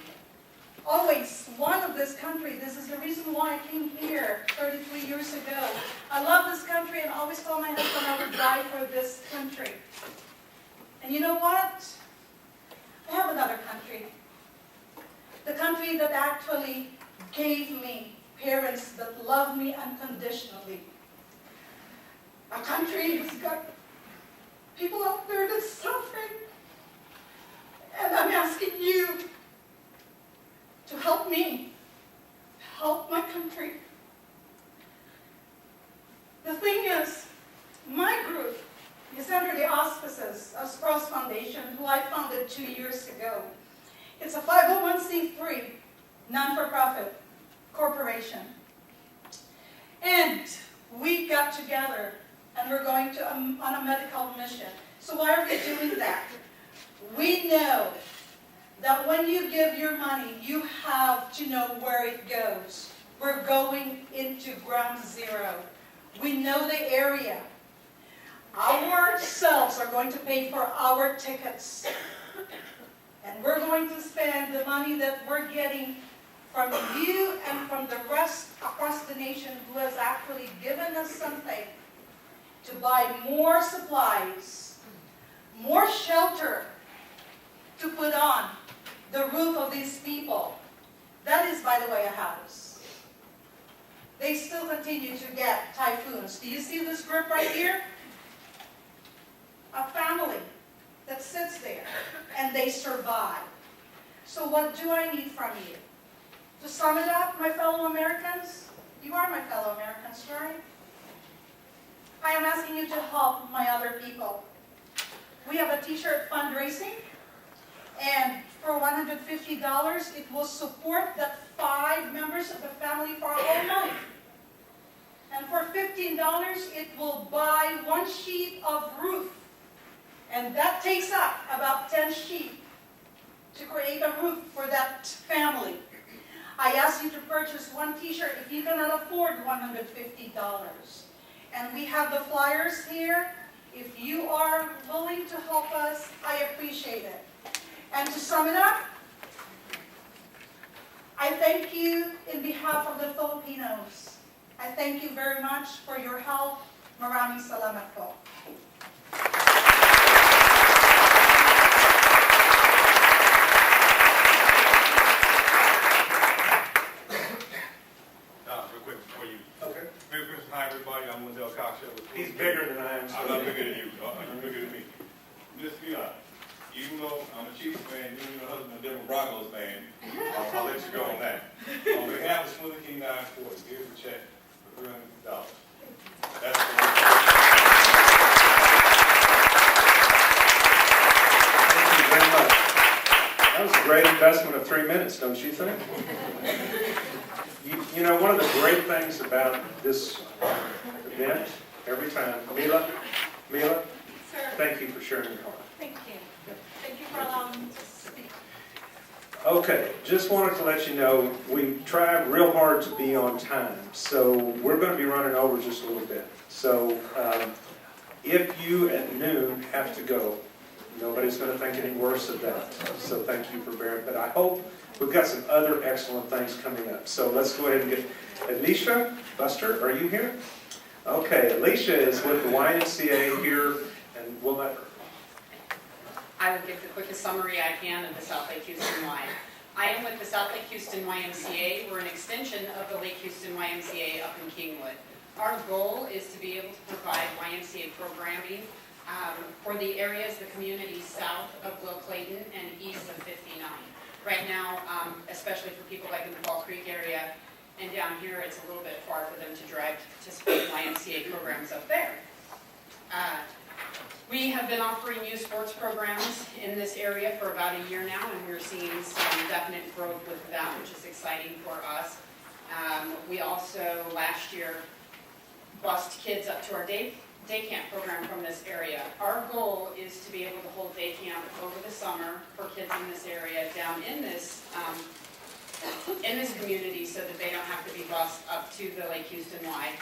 always one of this country. This is the reason why I came here 33 years ago. I love this country and always told my husband I would die for this country. And you know what? I have another country. The country that actually gave me parents that love me unconditionally. A country that's got people out there that's suffering. And I'm asking you to help me, help my country. The thing is, my group is under the auspices of Sprouse Foundation, who I founded 2 years ago. It's a 501c3, non-for-profit corporation. And we got together and we're going to on a medical mission. So why are we doing that? We know that when you give your money, you have to know where it goes. We're going into ground zero. We know the area. Ourselves are going to pay for our tickets. And we're going to spend the money that we're getting from you and from the rest across the nation who has actually given us something to buy more supplies, more shelter to put on the roof of these people. That is, by the way, a house. They still continue to get typhoons. Do you see this group right here? A family that sits there and they survive. So what do I need from you? To sum it up, my fellow Americans, you are my fellow Americans, right? I am asking you to help my other people. We have a t-shirt fundraising, and For $150, it will support the 5 members of the family for a whole month. And for $15, it will buy 1 sheet of roof. And that takes up about 10 sheets to create a roof for that family. I ask you to purchase 1 t-shirt if you cannot afford $150. And we have the flyers here. If you are willing to help us, I appreciate it. And to sum it up, I thank you in behalf of the Filipinos. I thank you very much for your help. Maraming salamat po. Real quick before you. Okay. Merry Christmas, hi everybody. I'm Wendell Cox. He's bigger than I am. I'm not bigger than you. You're bigger than me. Miss Mila, even though I'm a Chiefs fan, you and your husband are a Denver Broncos fan, I'll let you go on that. On behalf of Smoothie King 940, here's a check for $300. That's the Thank you very much. That was a great investment of 3 minutes, don't you think? You know, one of the great things about this event, every time, Mila, Sir, thank you for sharing your heart. thank you. Thank you for allowing me to speak. Okay, just wanted to let you know, we tried real hard to be on time, so we're going to be running over just a little bit. So if you at noon have to go, nobody's going to think any worse of that. So thank you for bearing. But I hope we've got some other excellent things coming up. So let's go ahead and get Alicia Buster. Are you here? Okay, Alicia is with the YMCA here, and we'll let her. I will give the quickest summary I can of the South Lake Houston Y. I am with the South Lake Houston YMCA. We're an extension of the Lake Houston YMCA up in Kingwood. Our goal is to be able to provide YMCA programming for the areas, the communities south of Will Clayton and east of 59. Right now, especially for people like in the Fall Creek area and down here, it's a little bit far for them to drive to support YMCA programs up there. We have been offering youth sports programs in this area for about a year now, and we're seeing some definite growth with that, which is exciting for us. We also, last year, bused kids up to our day camp program from this area. Our goal is to be able to hold day camp over the summer for kids in this area down in this community so that they don't have to be bused up to the Lake Houston Y.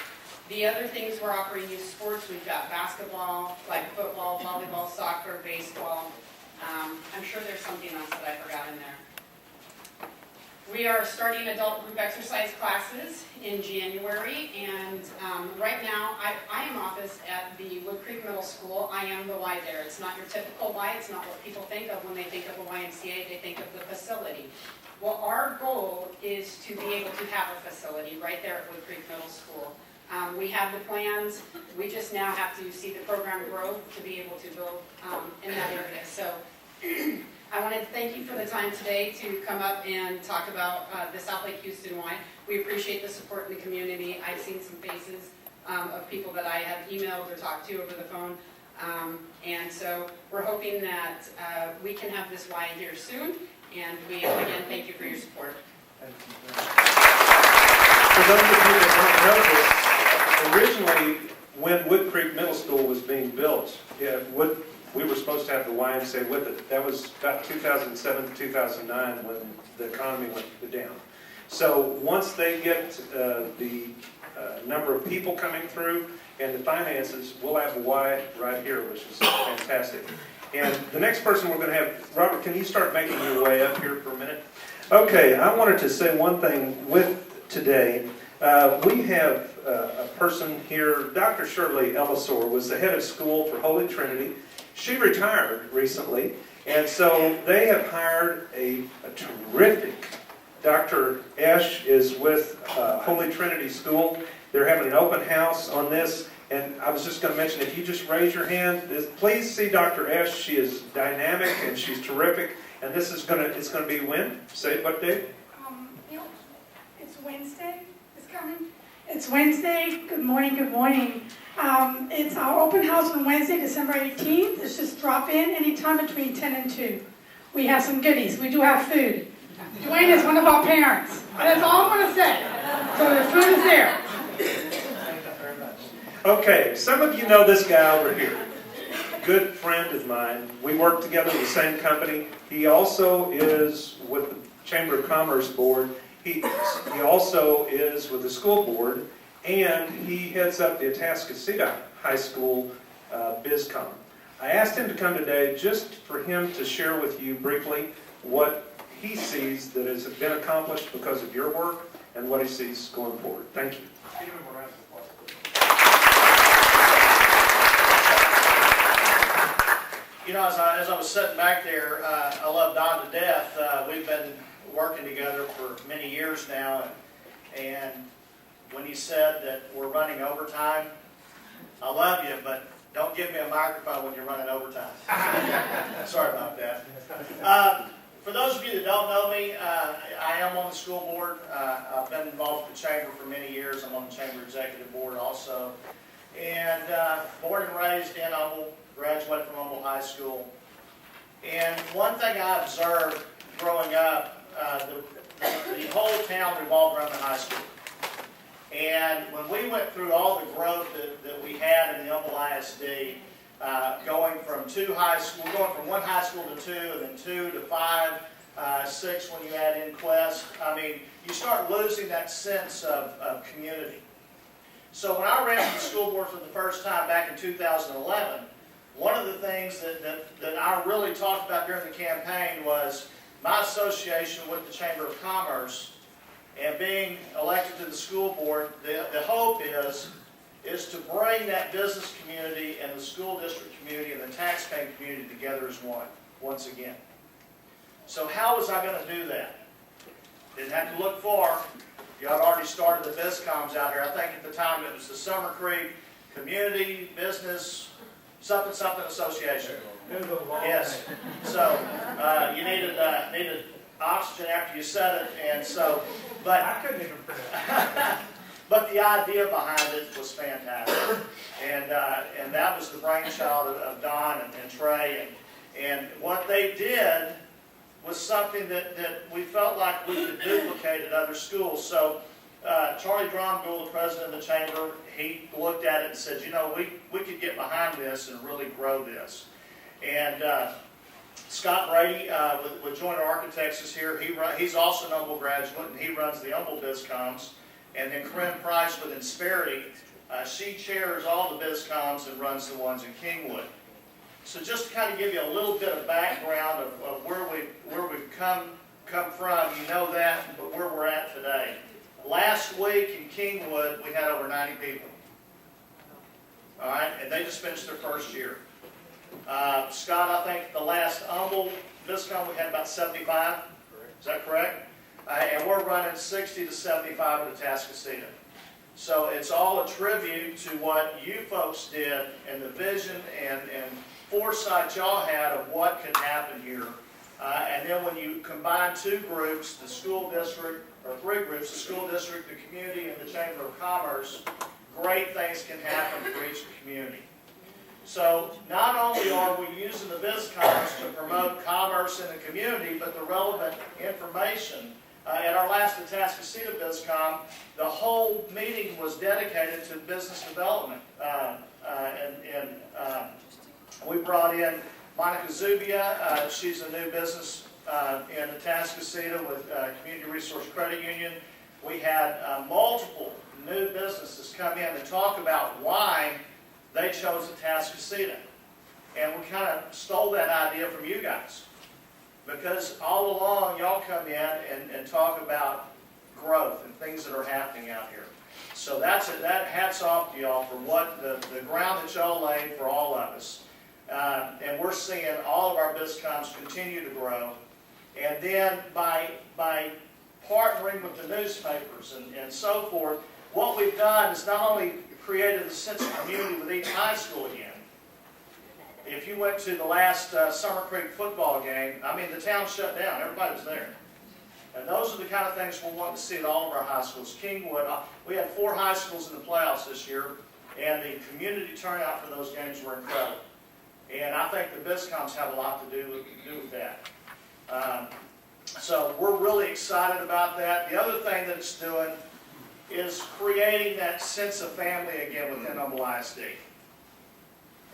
The other things we're offering youth sports, we've got basketball, like football, volleyball, soccer, baseball. I'm sure there's something else that I forgot in there. We are starting adult group exercise classes in January, and right now I am office at the Wood Creek Middle School. I am the Y there. It's not your typical Y. It's not what people think of when they think of a YMCA. They think of the facility. Well, our goal is to be able to have a facility right there at Wood Creek Middle School. We have the plans. We just now have to see the program grow to be able to build in that area. So I wanted to thank you for the time today to come up and talk about the South Lake Houston Y. We appreciate the support in the community. I've seen some faces of people that I have emailed or talked to over the phone. And so we're hoping that we can have this Y here soon. And we, again, thank you for your support. For those of you that don't know this, originally when Wood Creek Middle School was being built, we were supposed to have the YMCA with it. That was about 2007, 2009 when the economy went down. So once they get the number of people coming through and the finances, we'll have a Y right here, which is fantastic. And the next person we're going to have, Robert, can you start making your way up here for a minute? Okay, I wanted to say one thing with today. We have a person here, Dr. Shirley Ellisor was the head of school for Holy Trinity. She retired recently, and so they have hired a terrific, Dr. Esch is with Holy Trinity School. They're having an open house on this, and I was just going to mention, if you just raise your hand, please see Dr. Esch. She is dynamic, and she's terrific, and this is it's going to be when? Say what day? It's Wednesday. It's coming. It's Wednesday. Good morning. Good morning. It's our open house on Wednesday, December 18th. It's just drop in anytime between 10 and 2. we have some goodies. We do have food. Dwayne is one of our parents. That's all I'm going to say. So the food is there. Okay, some of you know this guy over here. Good friend of mine. We work together with the same company. He also is with the Chamber of Commerce Board. He also is with the school board, and he heads up the Atascocita High School BizCom. I asked him to come today just for him to share with you briefly what he sees that has been accomplished because of your work and what he sees going forward. Thank you. You know, as I was sitting back there, I love Don to death. We've been working together for many years now, and when he said that we're running overtime, I love you, but don't give me a microphone when you're running overtime. Sorry about that. For those of you that don't know me, I am on the school board. I've been involved with the chamber for many years. I'm on the chamber executive board also. And born and raised in Humble, graduated from Humble High School. And one thing I observed growing up, the whole town revolved around the high school. And when we went through all the growth that we had in the Humble ISD, going from one high school to two, and then 2 to 5, 6 when you add in Quest, I mean, you start losing that sense of community. So when I ran for the school board for the first time back in 2011, one of the things that I really talked about during the campaign was my association with the Chamber of Commerce, and being elected to the school board. The hope is to bring that business community and the school district community and the taxpaying community together as one, once again. So how was I going to do that? Didn't have to look far. You had already started the BizComs out here. I think at the time it was the Summer Creek Community Business something Association. Yes. So you needed oxygen after you said it, and so, but I couldn't even print but the idea behind it was fantastic, and that was the brainchild of Don and Trey, and what they did was something that we felt like we could duplicate at other schools. So Charlie Dromgoole, the president of the chamber, he looked at it and said, you know, we could get behind this and really grow this. And Scott Brady with Joint Architects is here. He's also an Humble graduate, and he runs the Humble BizComs. And then Corinne Price with Insperity, she chairs all the BizComs and runs the ones in Kingwood. So just to kind of give you a little bit of background of where we've come from, you know that, but where we're at today. Last week in Kingwood, we had over 90 people. All right, and they just finished their first year. Scott, I think the last Humble BizCom we had about 75. Is that correct? And we're running 60 to 75 at Atascocita. So it's all a tribute to what you folks did and the vision and foresight y'all had of what could happen here. And then when you combine two groups, the school district, or three groups, the school district, the community, and the Chamber of Commerce, great things can happen for each community. So not only are we using the BizComs to promote commerce in the community, but the relevant information. At our last Atascocita BizCom, the whole meeting was dedicated to business development. We brought in Monica Zubia. She's a new business in Atascocita with Community Resource Credit Union. We had multiple new businesses come in to talk about why they chose Atascocita. And we kind of stole that idea from you guys. Because all along, y'all come in and talk about growth and things that are happening out here. So that hats off to y'all for what the ground that y'all laid for all of us. And we're seeing all of our BizComs continue to grow. And then by partnering with the newspapers and so forth, what we've done is not only created a sense of community with each high school again. If you went to the last Summer Creek football game, I mean, the town shut down. Everybody was there. And those are the kind of things we're wanting to see at all of our high schools. Kingwood, we had 4 high schools in the playoffs this year, and the community turnout for those games were incredible. And I think the BizComs have a lot to do with that. So we're really excited about that. The other thing that it's doing is creating that sense of family again within Humble ISD.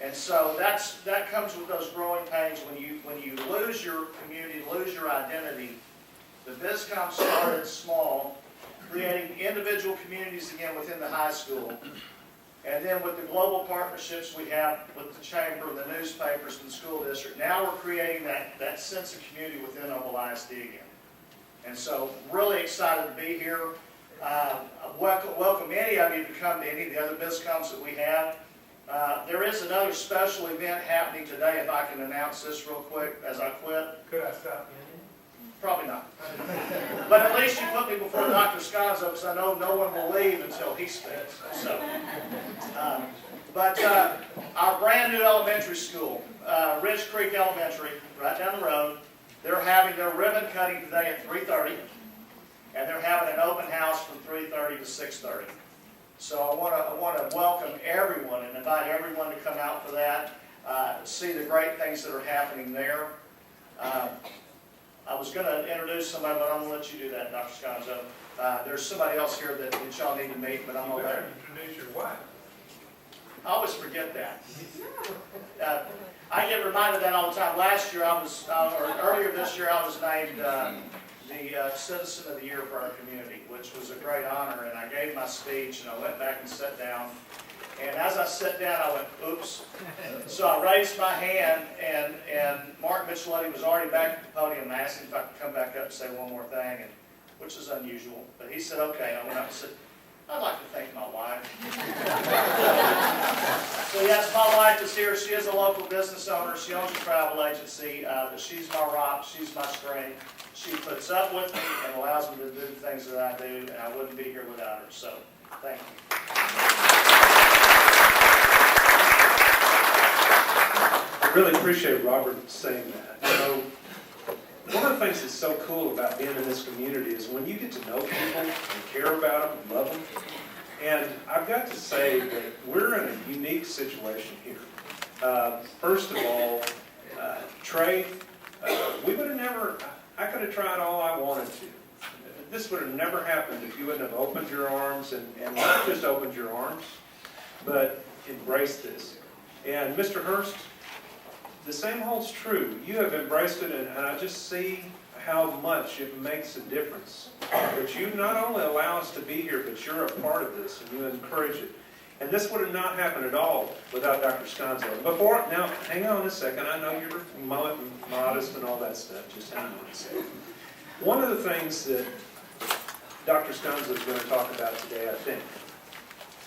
And so that comes with those growing pains. When you lose your community, lose your identity, the BizComs started small, creating individual communities again within the high school. And then with the global partnerships we have with the chamber, the newspapers, and the school district, now we're creating that sense of community within Humble ISD again. And so really excited to be here. Welcome any of you to come to any of the other BizComs that we have. There is another special event happening today, if I can announce this real quick as I quit. Could I stop you? Probably not. But at least you put me before Dr. Sconzo, because I know no one will leave until he speaks. So, our brand new elementary school, Ridge Creek Elementary, right down the road, they're having their ribbon cutting today at 3:30, and they're having an open house from 3:30 to 6:30. So I want to welcome everyone and invite everyone to come out for that, see the great things that are happening there. I was going to introduce somebody, but I'm going to let you do that, Dr. Sconzo. There's somebody else here that y'all need to meet, but I'm going to let introduce your wife. I always forget that. I get reminded of that all the time. Last year, earlier this year, I was named the Citizen of the Year for our community, which was a great honor. And I gave my speech, and I went back and sat down. And as I sat down, I went, oops. So I raised my hand, and Mark Michelotti was already back at the podium, and I asked him if I could come back up and say one more thing, which is unusual. But he said, okay. I went up and said, I'd like to thank my wife. So yes, my wife is here. She is a local business owner. She owns a travel agency, but she's my rock. She's my strength. She puts up with me and allows me to do the things that I do, and I wouldn't be here without her. So thank you. I really appreciate Robert saying that. You know, one of the things that's so cool about being in this community is when you get to know people and care about them and love them. And I've got to say that we're in a unique situation here. First of all, Trey, we would have never, I could have tried all I wanted to. This would have never happened if you wouldn't have opened your arms, and not just opened your arms, but embraced this. And Mr. Hurst, the same holds true. You have embraced it, and I just see how much it makes a difference. That you not only allow us to be here, but you're a part of this, and you encourage it. And this would have not happened at all without Dr. Sconzo. Now, hang on a second. I know you're modest and all that stuff. Just hang on a second. One of the things that Dr. Sconzo is going to talk about today, I think,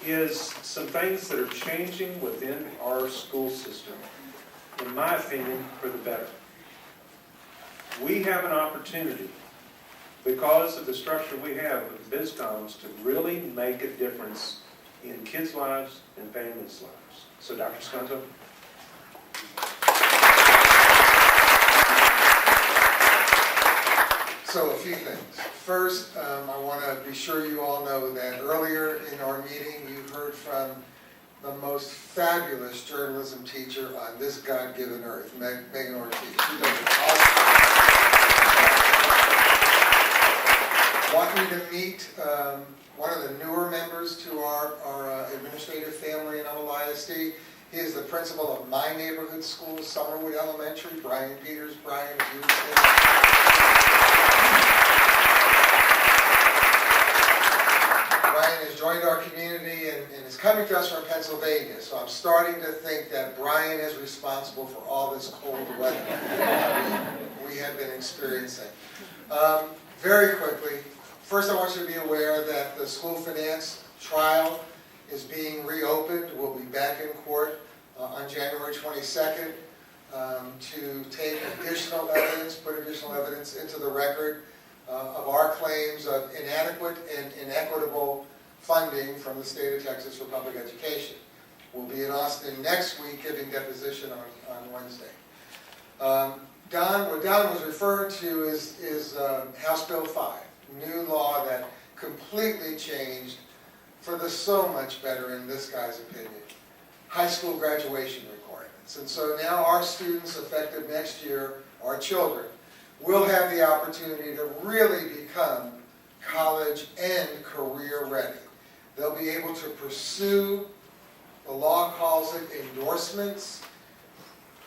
is some things that are changing within our school system, in my opinion, for the better. We have an opportunity, because of the structure we have with BizComs, to really make a difference in kids' lives and families' lives. So, Dr. Sconzo. So, a few things. First, I want to be sure you all know that earlier in our meeting, you heard from the most fabulous journalism teacher on this God-given earth, Megan Ortiz. She does an awesome job. Want me to meet one of the newer members to our administrative family in Humble ISD. He is the principal of my neighborhood school, Summerwood Elementary, Brian Peters. Brian, if you would say. Brian has joined our community and is coming to us from Pennsylvania, so I'm starting to think that Brian is responsible for all this cold weather we have been experiencing. Very quickly, first I want you to be aware that the school finance trial is being reopened. We'll be back in court on January 22nd to take additional evidence, put additional evidence into the record of our claims of inadequate and inequitable funding from the state of Texas for public education. We'll be in Austin next week giving deposition on Wednesday. What Don was referring to is House Bill 5, new law that completely changed for the so much better, in this guy's opinion, high school graduation requirements. And so now our students, effective next year, our children, will have the opportunity to really become college and career ready. They'll be able to pursue, the law calls it endorsements.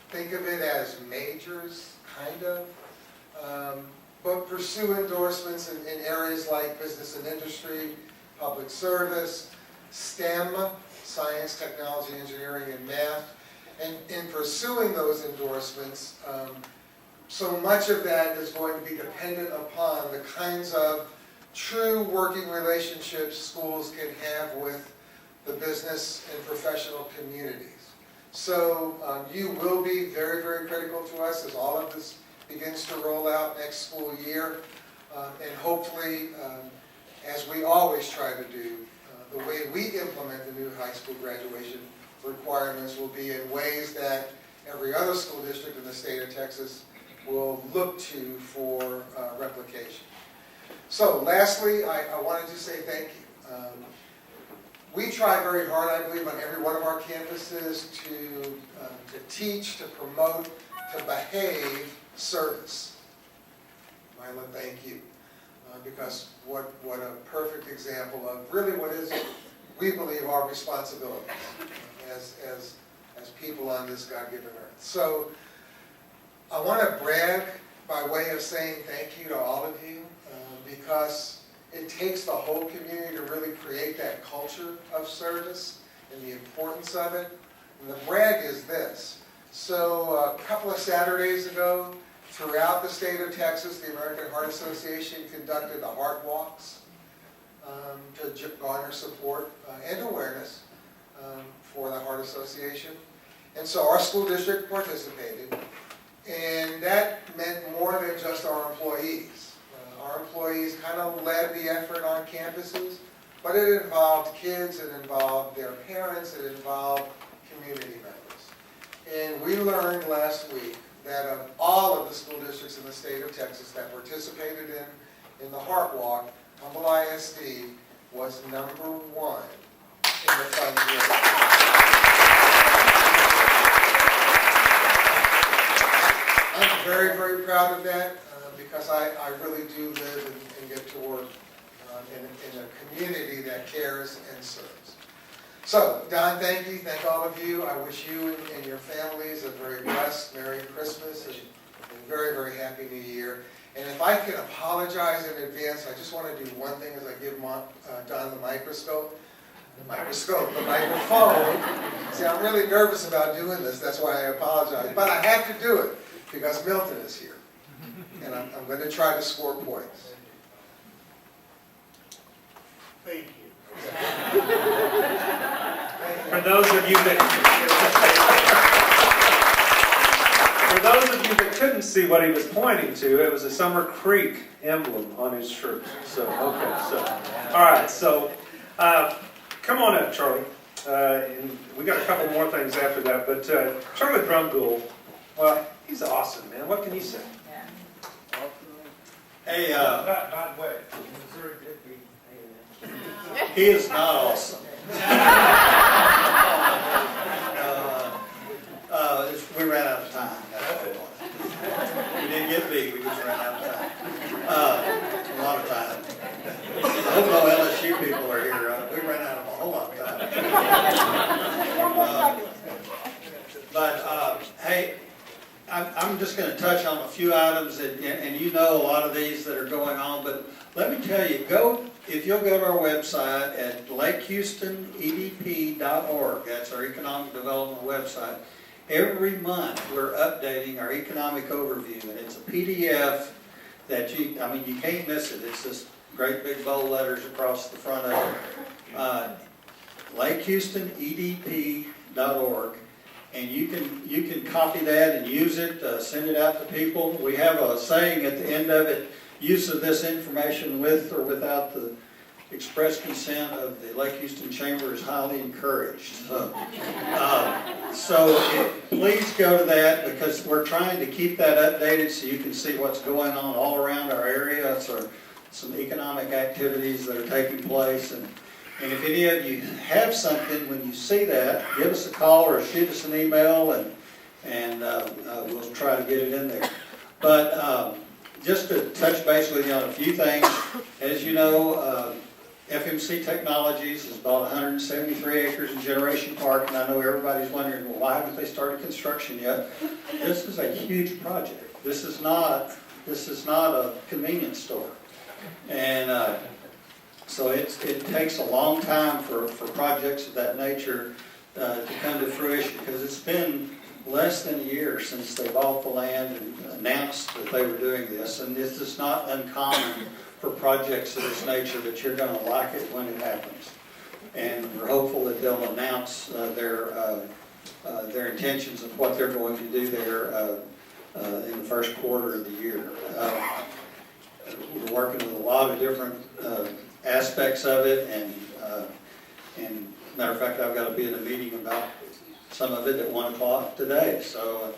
Think of it as majors, kind of. But pursue endorsements in areas like business and industry, public service, STEM, science, technology, engineering, and math. And in pursuing those endorsements, so much of that is going to be dependent upon the kinds of true working relationships schools can have with the business and professional communities. So you will be very, very critical to us as all of this begins to roll out next school year. And hopefully, as we always try to do, the way we implement the new high school graduation requirements will be in ways that every other school district in the state of Texas will look to for replication. So lastly, I wanted to say thank you. We try very hard, I believe, on every one of our campuses to teach, to promote, to behave service. Mila, thank you. Because what a perfect example of really what is, we believe, our responsibility as people on this God-given earth. So I want to brag by way of saying thank you to all of you because it takes the whole community to really create that culture of service and the importance of it. And the brag is this. So a couple of Saturdays ago, throughout the state of Texas, the American Heart Association conducted the Heart Walks to garner support and awareness for the Heart Association. And so our school district participated, and that meant more than just our employees. Our employees kind of led the effort on campuses, but it involved kids, it involved their parents, it involved community members. And we learned last week that of all of the school districts in the state of Texas that participated in the Heart Walk, Humble ISD was #1 in the fundraising. I'm very, very proud of that because I really do live and get to work in a community that cares and serves. So, Don, thank you. Thank all of you. I wish you and your families a very blessed Merry Christmas and a very, very Happy New Year. And if I can apologize in advance, I just want to do one thing as I give Don the microphone. See, I'm really nervous about doing this. That's why I apologize. But I have to do it because Milton is here. And I'm going to try to score points. Thank you. For those of you that couldn't see what he was pointing to, it was a Summer Creek emblem on his shirt. So, okay, all right, so come on up, Charlie. And we got a couple more things after that, but Charlie Drumgoole, well, he's awesome, man. What can you say? Hey, by the way, he is not awesome. We ran out of time. We didn't get big, we just ran out of time. A lot of time. I hope no LSU people are here. We ran out of a whole lot of time. Hey, I'm just going to touch on a few items, and you know a lot of these that are going on, but let me tell you, if you'll go to our website at lakehoustenedp.org, that's our economic development website, every month we're updating our economic overview, and it's a PDF that you can't miss it. It's just great big bold letters across the front of it. lakehoustenedp.org. And you can copy that and use it, send it out to people. We have a saying at the end of it, use of this information with or without the express consent of the Lake Houston Chamber is highly encouraged. So please go to that because we're trying to keep that updated so you can see what's going on all around our area. So some economic activities that are taking place. And if any of you have something, when you see that, give us a call or shoot us an email, and we'll try to get it in there. But just to touch base with you on a few things. As you know, FMC Technologies has bought 173 acres in Generation Park, and I know everybody's wondering, well, why haven't they started construction yet? This is a huge project. This is not a convenience store. And so it takes a long time for projects of that nature to come to fruition, because it's been less than a year since they bought the land and announced that they were doing this. And this is not uncommon for projects of this nature, that you're going to like it when it happens. And we're hopeful that they'll announce their intentions of what they're going to do there in the first quarter of the year. We're working with a lot of different aspects of it, and matter of fact, I've got to be in a meeting about some of it at 1 o'clock today. So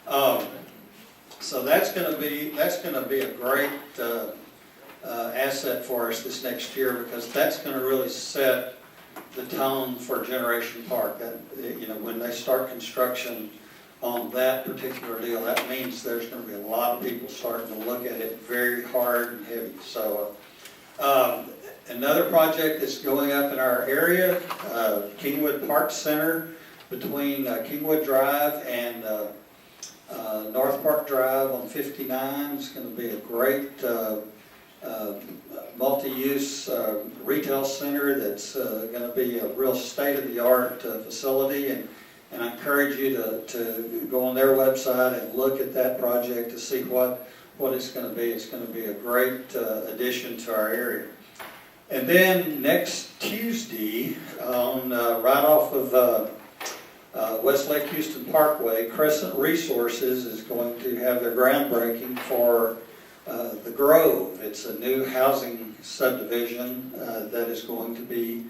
that's going to be a great asset for us this next year, because that's going to really set the tone for Generation Park. When they start construction on that particular deal, that means there's going to be a lot of people starting to look at it very hard and heavy. So another project that's going up in our area, Kingwood Park Center, between Kingwood Drive and North Park Drive on 59. Is going to be a great multi-use retail center that's going to be a real state-of-the-art facility, and I encourage you to go on their website and look at that project to see what it's going to be. It's going to be a great addition to our area. And then next Tuesday, on right off of West Lake Houston Parkway, Crescent Resources is going to have their groundbreaking for the Grove. It's a new housing subdivision that is going to be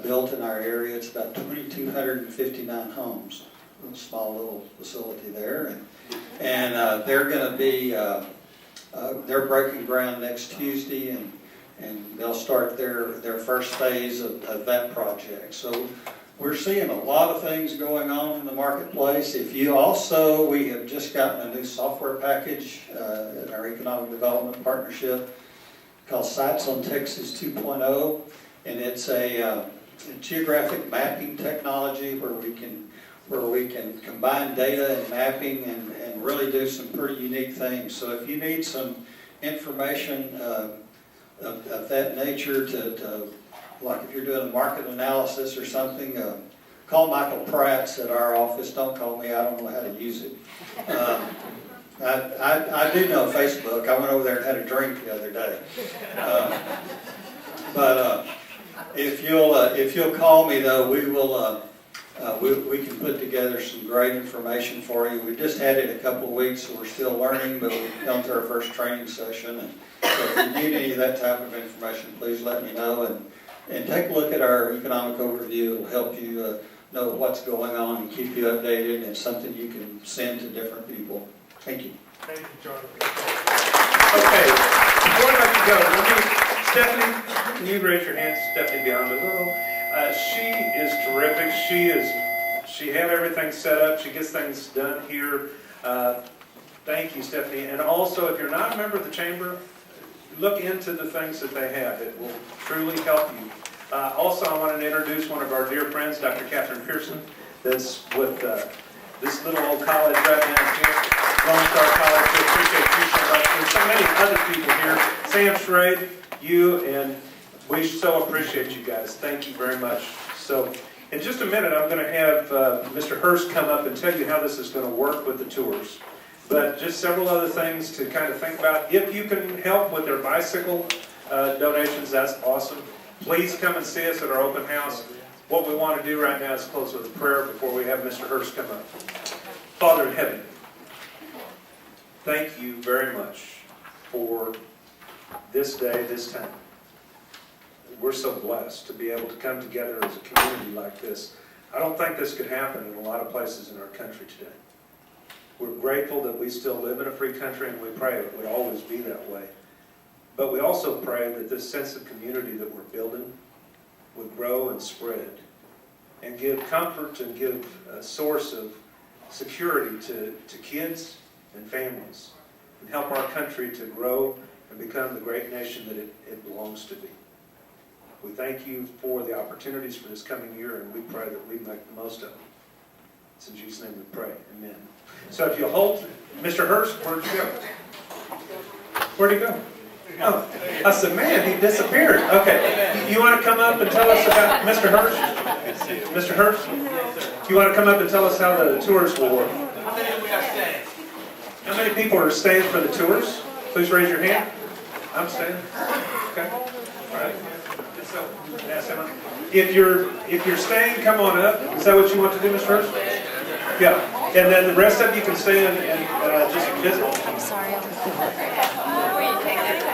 built in our area. It's about 2,259 homes. A small little facility there, and they're going to be they're breaking ground next Tuesday, and they'll start their first phase of that project. So we're seeing a lot of things going on in the marketplace. We have just gotten a new software package in our economic development partnership called Sites on Texas 2.0, and it's a geographic mapping technology where we can combine data and mapping and really do some pretty unique things. So if you need some information of that nature like if you're doing a market analysis or something, call Michael Pratt's at our office. Don't call me. I don't know how to use it. I do know Facebook. I went over there and had a drink the other day. But if you'll call me, though, we will. We can put together some great information for you. We just had it a couple of weeks, so we're still learning, but we've come to our first training session. And so if you need any of that type of information, please let me know. And take a look at our economic overview. It'll help you know what's going on and keep you updated, and it's something you can send to different people. Thank you. Thank you, Jonathan. Okay, before I let you go, Stephanie, can you raise your hand? Stephanie beyond a little. She is terrific. She had everything set up. She gets things done here. Thank you, Stephanie. And also, if you're not a member of the chamber, look into the things that they have. It will truly help you. Also, I want to introduce one of our dear friends, Dr. Catherine Pearson, that's with this little old college right now here, Lone Star College. We appreciate you so much. There's so many other people here. Sam Schrade, you, and we so appreciate you guys. Thank you very much. So, in just a minute, I'm going to have Mr. Hurst come up and tell you how this is going to work with the tours. But just several other things to kind of think about. If you can help with their bicycle donations, that's awesome. Please come and see us at our open house. What we want to do right now is close with a prayer before we have Mr. Hurst come up. Father in heaven, thank you very much for this day, this time. We're so blessed to be able to come together as a community like this. I don't think this could happen in a lot of places in our country today. We're grateful that we still live in a free country, and we pray it would always be that way. But we also pray that this sense of community that we're building would grow and spread and give comfort and give a source of security to kids and families and help our country to grow and become the great nation that it belongs to be. We thank you for the opportunities for this coming year, and we pray that we make the most of them. It's in Jesus' name we pray. Amen. So if you'll hold, Mr. Hurst, where'd you go? Where'd he go? Oh, I said, man, he disappeared. Okay. You want to come up and tell us about Mr. Hurst? Mr. Hurst? You want to come up and tell us how the tours will work? How many we got staying? How many people are staying for the tours? Please raise your hand. I'm staying. Okay. All right. So, if you're staying, come on up. Is that what you want to do, Mr. Hurst? Yeah. And then the rest of you can stay and just visit. I'm sorry. Before you take that,